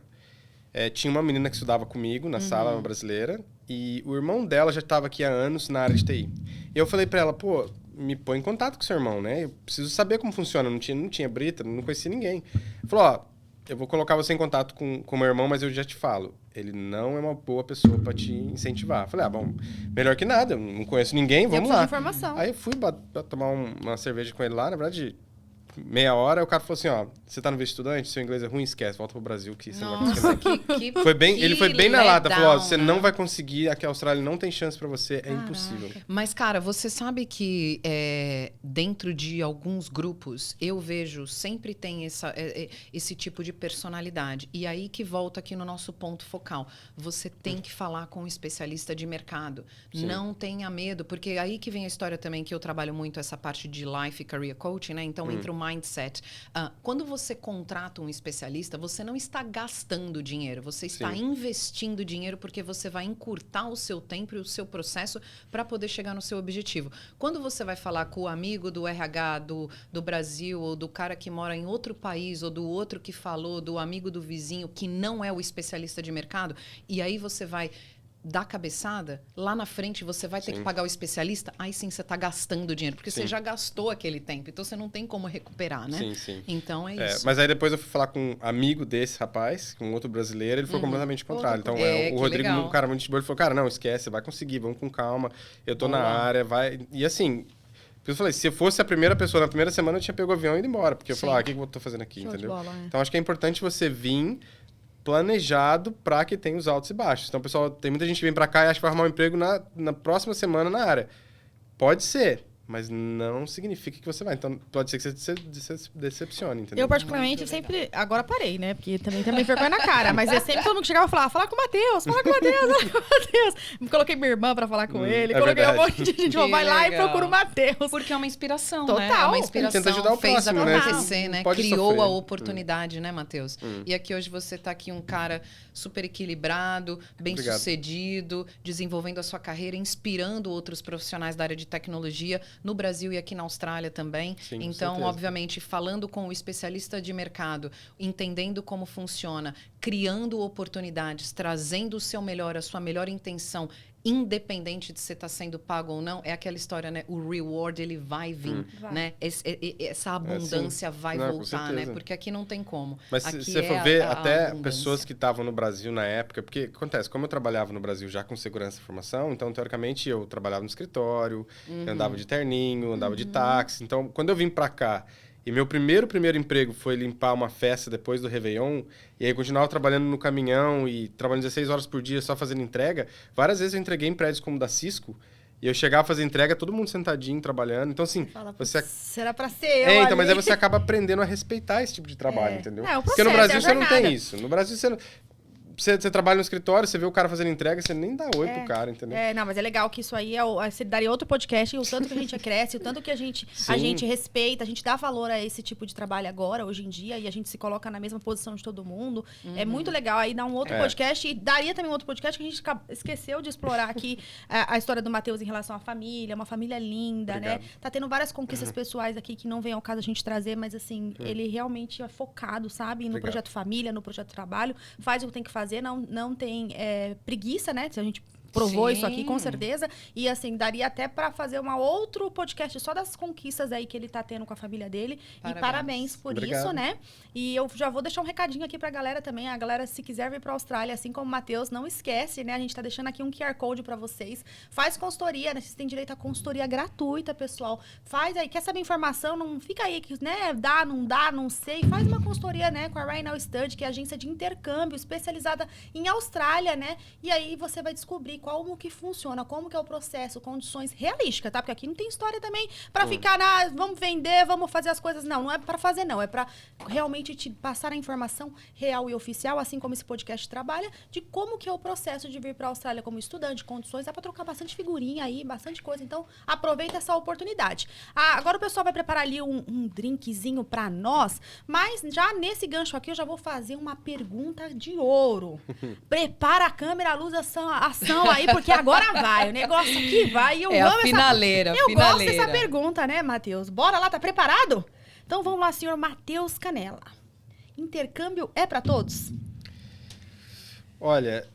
tinha uma menina que estudava comigo na sala, uma brasileira, e o irmão dela já estava aqui há anos na área de TI. E eu falei pra ela, me põe em contato com seu irmão, né? Eu preciso saber como funciona. Não tinha Brita, não conhecia ninguém. Ele falou, eu vou colocar você em contato com meu irmão, mas eu já te falo. Ele não é uma boa pessoa para te incentivar. Eu falei, bom, melhor que nada. Eu não conheço ninguém, vamos lá. Informação. Aí eu fui tomar uma cerveja com ele lá, na verdade... Meia hora, o cara falou assim, você tá no visto estudante, seu inglês é ruim, esquece, volta pro Brasil que você não vai conseguir nada. Ele foi bem na lata, falou, você não vai conseguir, aqui a Austrália não tem chance pra você, é impossível. Mas, cara, você sabe que dentro de alguns grupos, eu vejo, sempre tem esse tipo de personalidade. E aí que volta aqui no nosso ponto focal. Você tem que falar com um especialista de mercado. Sim. Não tenha medo, porque aí que vem a história também, que eu trabalho muito essa parte de life e career coaching, né? Então, entra o mindset. Quando você contrata um especialista, você não está gastando dinheiro, você está investindo dinheiro porque você vai encurtar o seu tempo e o seu processo para poder chegar no seu objetivo. Quando você vai falar com o amigo do RH do Brasil, ou do cara que mora em outro país, ou do outro que falou, do amigo do vizinho, que não é o especialista de mercado, e aí você vai dar cabeçada, lá na frente você vai ter que pagar o especialista, aí sim você está gastando dinheiro, porque você já gastou aquele tempo, então você não tem como recuperar, né? Sim. Então é isso. Mas aí depois eu fui falar com um amigo desse rapaz, com outro brasileiro, ele foi completamente contrário. Então o Rodrigo, um cara muito de boa, ele falou, cara, não, esquece, você vai conseguir, vamos com calma, eu tô na área, vai... E assim... Eu falei, se eu fosse a primeira pessoa na primeira semana, eu tinha pego o avião e ido embora. Porque eu falei, o que eu tô fazendo aqui, entendeu? Então, acho que é importante você vir planejado para que tenha os altos e baixos. Então, pessoal, tem muita gente que vem para cá e acha que vai arrumar um emprego na próxima semana na área. Pode ser, mas não significa que você vai. Então, pode ser que você se decepcione, entendeu? Eu, particularmente, sempre... Agora parei, né? Porque também tem vergonha na cara. Mas eu sempre, todo mundo que chegava, falava, fala com o Matheus, fala com o Matheus. Coloquei minha irmã pra falar com ele. Coloquei um monte de gente. Vai lá e procura o Matheus. Porque é uma inspiração, Total. né? É uma inspiração. Tenta ajudar o fez próximo, acontecer, né? Criou sofrer. a oportunidade, né, Matheus? E aqui hoje você tá aqui um cara super equilibrado, bem-sucedido, desenvolvendo a sua carreira, inspirando outros profissionais da área de tecnologia no Brasil e aqui na Austrália também. Sim, então, obviamente, falando com o especialista de mercado, entendendo como funciona, criando oportunidades, trazendo o seu melhor, a sua melhor intenção, independente de você estar sendo pago ou não, é aquela história, né? O reward, ele vai vir, né? Essa abundância vai voltar, né? Porque aqui não tem como. Mas se você for ver, até pessoas que estavam no Brasil na época, porque acontece, como eu trabalhava no Brasil já com segurança e informação, então, teoricamente, eu trabalhava no escritório, eu andava de terninho, andava de táxi. Então, quando eu vim pra cá, e meu primeiro emprego foi limpar uma festa depois do Réveillon. E aí eu continuava trabalhando no caminhão e trabalhando 16 horas por dia só fazendo entrega. Várias vezes eu entreguei em prédios como o da Cisco. E eu chegava a fazer entrega, todo mundo sentadinho, trabalhando. Então, assim, você... Será pra ser eu então, mas aí você acaba aprendendo a respeitar esse tipo de trabalho, entendeu? É, o processo, porque no Brasil é a você não jornada. tem isso. No Brasil você não... Você trabalha no escritório, você vê o cara fazendo entrega, você nem dá oi pro cara, entendeu? Não, mas é legal que isso aí você daria outro podcast, o tanto que a gente cresce, o tanto que a gente respeita, a gente dá valor a esse tipo de trabalho agora, hoje em dia, e a gente se coloca na mesma posição de todo mundo. É muito legal aí dar um outro podcast, e daria também um outro podcast que a gente esqueceu de explorar aqui a história do Matheus em relação à família, uma família linda, Obrigado. né? Tá tendo várias conquistas pessoais aqui que não vem ao caso a gente trazer, mas assim, ele realmente é focado, sabe? No projeto família, no projeto trabalho, faz o que tem que fazer, não tem preguiça, né? Se a gente provou isso aqui, com certeza. E, assim, daria até para fazer um outro podcast só das conquistas aí que ele tá tendo com a família dele. E parabéns por isso, né? E eu já vou deixar um recadinho aqui pra galera também. A galera, se quiser vir pra Austrália, assim como o Matheus, não esquece, né? A gente tá deixando aqui um QR Code pra vocês. Faz consultoria, né? Vocês têm direito a consultoria gratuita, pessoal. Faz aí, quer saber informação? Não fica aí, né? Dá, não sei. Faz uma consultoria, né? Com a Right Now Study, que é a agência de intercâmbio especializada em Austrália, né? E aí você vai descobrir como que funciona, como que é o processo, condições realísticas, tá? Porque aqui não tem história também pra ficar vamos vender, vamos fazer as coisas. Não é pra fazer, não. É pra realmente te passar a informação real e oficial, assim como esse podcast trabalha, de como que é o processo de vir pra Austrália como estudante, condições. Dá pra trocar bastante figurinha aí, bastante coisa. Então, aproveita essa oportunidade. Agora o pessoal vai preparar ali um drinkzinho pra nós, mas já nesse gancho aqui eu já vou fazer uma pergunta de ouro. Prepara a câmera, a luz, a ação aí, porque agora vai. O negócio aqui vai. E eu amo a finaleira, eu gosto dessa pergunta, né, Matheus? Bora lá, tá preparado? Então vamos lá, senhor Matheus Canella. Intercâmbio é pra todos? Olha,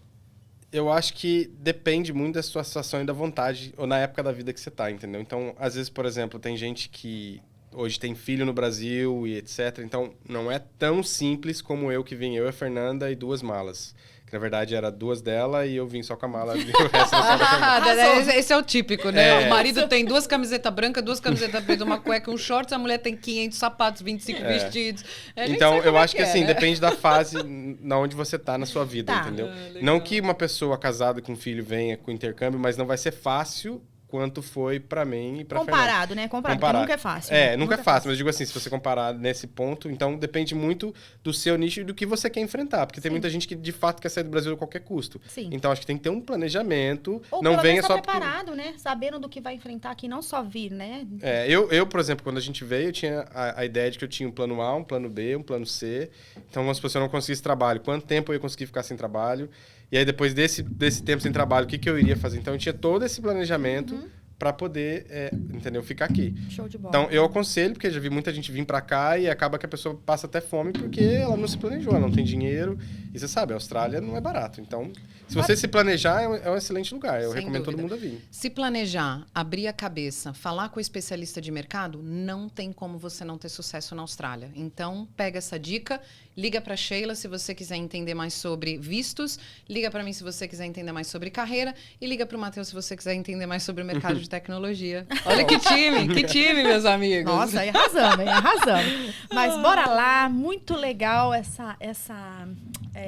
eu acho que depende muito da sua situação e da vontade, ou na época da vida que você tá, entendeu? Então, às vezes, por exemplo, tem gente que hoje tem filho no Brasil e etc. Então, não é tão simples como eu que vim, eu e a Fernanda e 2 malas. Que, na verdade, era 2 dela e eu vim só com a mala. E o resto era só da Fernanda. Esse é o típico, né? O marido tem 2 camisetas brancas, 2 camisetas pretas, uma cueca e um shorts, a mulher tem 500 sapatos, 25 vestidos. Então, eu acho que assim, depende da fase na onde você tá na sua vida, entendeu? Não que uma pessoa casada com filho venha com intercâmbio, mas não vai ser fácil quanto foi pra mim e pra Comparado, né? Comparado, porque nunca é fácil. É, né? nunca é fácil, mas eu digo assim, se você comparar nesse ponto, então depende muito do seu nicho e do que você quer enfrentar, porque tem muita gente que de fato quer sair do Brasil a qualquer custo. Sim. Então acho que tem que ter um planejamento, Ou não pelo venha menos só tá preparado, né? Sabendo do que vai enfrentar aqui, não só vir, né? É, eu, por exemplo, quando a gente veio, eu tinha a ideia de que eu tinha um plano A, um plano B, um plano C. Então, vamos supor, se eu não conseguisse trabalho, quanto tempo eu ia conseguir ficar sem trabalho? E aí, depois desse tempo sem trabalho, o que eu iria fazer? Então, eu tinha todo esse planejamento para poder, entendeu? Ficar aqui. Show de bola. Então, eu aconselho, porque já vi muita gente vir para cá e acaba que a pessoa passa até fome porque ela não se planejou, ela não tem dinheiro. E você sabe, a Austrália não é barato. Então, se você se planejar, é um excelente lugar. Eu Sem recomendo todo dúvida. mundo a vir. Se planejar, abrir a cabeça, falar com o especialista de mercado, não tem como você não ter sucesso na Austrália. Então, pega essa dica, liga para Sheila se você quiser entender mais sobre vistos, liga para mim se você quiser entender mais sobre carreira e liga para o Matheus se você quiser entender mais sobre o mercado de tecnologia. Olha que time, meus amigos. Nossa, aí arrasamos, hein? Arrasamos. Mas bora lá, muito legal essa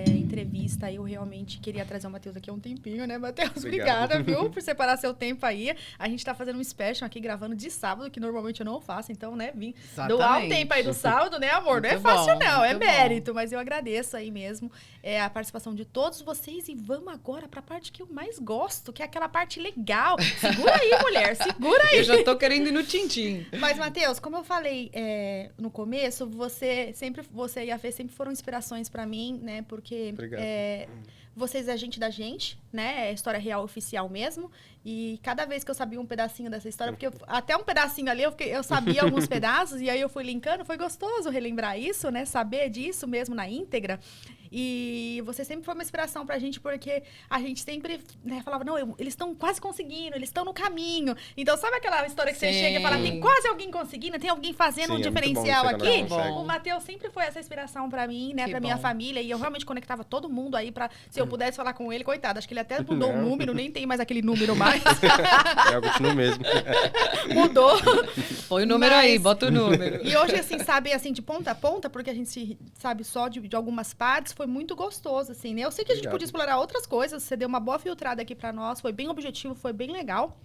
entrevista. Eu realmente queria trazer o Matheus aqui há um tempinho, né, Matheus? Obrigada, viu, por separar seu tempo aí. A gente tá fazendo um special aqui, gravando de sábado, que normalmente eu não faço, então, né, vim doar um tempo aí do sábado, né, amor? Não é fácil, não, é mérito, mas eu agradeço aí mesmo a participação de todos vocês e vamos agora pra parte que eu mais gosto, que é aquela parte legal. Segura aí, mulher, segura aí. Eu já tô querendo ir no tintim. Mas, Matheus, como eu falei no começo, você e a Fê sempre foram inspirações pra mim, né? Porque vocês é gente da gente, né? É história real oficial mesmo. E cada vez que eu sabia um pedacinho dessa história, porque até um pedacinho ali eu sabia alguns pedaços, e aí eu fui linkando, foi gostoso relembrar isso, né? Saber disso mesmo na íntegra. E você sempre foi uma inspiração pra gente, porque a gente sempre falava, não, eles estão quase conseguindo, eles estão no caminho. Então, sabe aquela história que você chega e fala, tem quase alguém conseguindo, tem alguém fazendo um diferencial aqui? O Matheus sempre foi essa inspiração pra mim, né, pra minha família, e eu realmente conectava todo mundo aí pra, se eu pudesse falar com ele, coitado, acho que ele até mudou o número, nem tem mais aquele número mais. Eu continuo mesmo. Mudou. Põe o número aí, bota o número. E hoje, assim, sabe, assim, de ponta a ponta, porque a gente se sabe só de algumas partes, foi muito gostoso, assim, né? Eu sei que a gente podia explorar outras coisas, você deu uma boa filtrada aqui pra nós, foi bem objetivo, foi bem legal.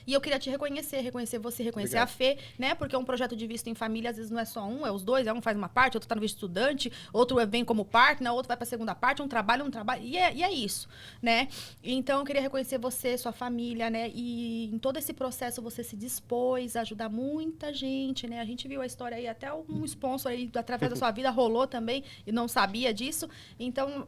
E eu queria te reconhecer você, reconhecer a Fê, né? Porque um projeto de visto em família, às vezes não é só um, é os dois, um faz uma parte, outro tá no visto estudante, outro vem como partner, outro vai pra segunda parte, um trabalho, e é isso, né? Então, eu queria reconhecer você, sua família, né? E em todo esse processo você se dispôs a ajudar muita gente, né? A gente viu a história aí, até um sponsor aí, através da sua vida, rolou também, e não sabia disso. Então,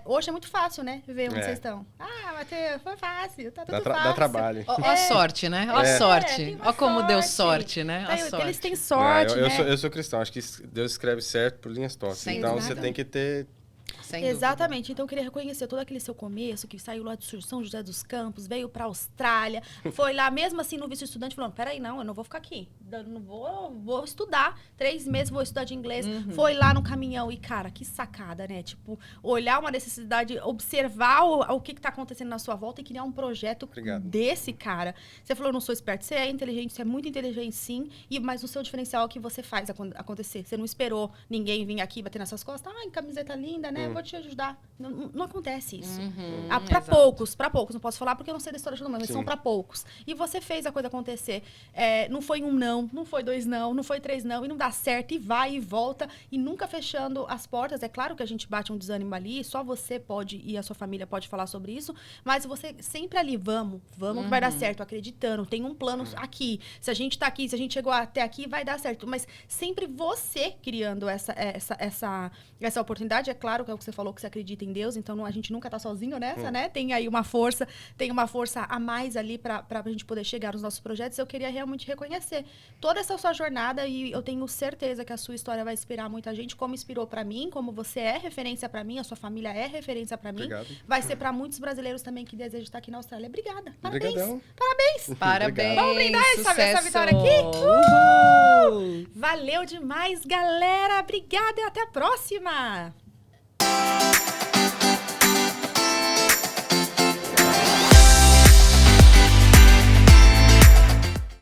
hoje é muito fácil, né? Ver onde vocês estão. Ah, Matheus, foi fácil, tá tudo fácil. Dá trabalho. Ó a sorte, né? Ó a sorte. Ó como deu sorte, né? A sorte. Eles têm sorte, eu sou cristão. Acho que Deus escreve certo por linhas tortas. Então, você tem que ter... Exatamente. Então, eu queria reconhecer todo aquele seu começo, que saiu lá de São José dos Campos, veio pra Austrália, foi lá, mesmo assim, no visto estudante, falando, peraí, não, eu não vou ficar aqui. Eu não vou estudar. 3 meses vou estudar de inglês. Foi lá no caminhão. E, cara, que sacada, né? Tipo, olhar uma necessidade, observar o que tá acontecendo na sua volta e criar um projeto desse, cara. Você falou, eu não sou esperto. Você é inteligente, você é muito inteligente, sim. Mas o seu diferencial é o que você faz acontecer. Você não esperou ninguém vir aqui bater nas suas costas. Ai, camiseta linda, né? Vou te ajudar. Não acontece isso. Pra poucos. Não posso falar porque eu não sei da história de todo mundo, mas são pra poucos. E você fez a coisa acontecer. Não foi um não foi 2 não foi 3 não, e não dá certo, e vai e volta, e nunca fechando as portas. É claro que a gente bate um desânimo ali, só você pode, e a sua família pode falar sobre isso, mas você sempre ali, vamos que vai dar certo, acreditando, tem um plano aqui. Se a gente tá aqui, se a gente chegou até aqui, vai dar certo. Mas sempre você criando essa oportunidade. É claro que é o que você falou, que você acredita em Deus, então a gente nunca tá sozinho nessa, né? Tem aí uma força a mais ali pra gente poder chegar nos nossos projetos. Eu queria realmente reconhecer toda essa sua jornada, e eu tenho certeza que a sua história vai inspirar muita gente, como inspirou pra mim, como você é referência pra mim, a sua família é referência pra mim. Obrigado. Vai ser pra muitos brasileiros também que desejam estar aqui na Austrália. Obrigada. Parabéns. Obrigadão. Parabéns. Vamos brindar essa vitória aqui? Valeu demais, galera. Obrigada e até a próxima.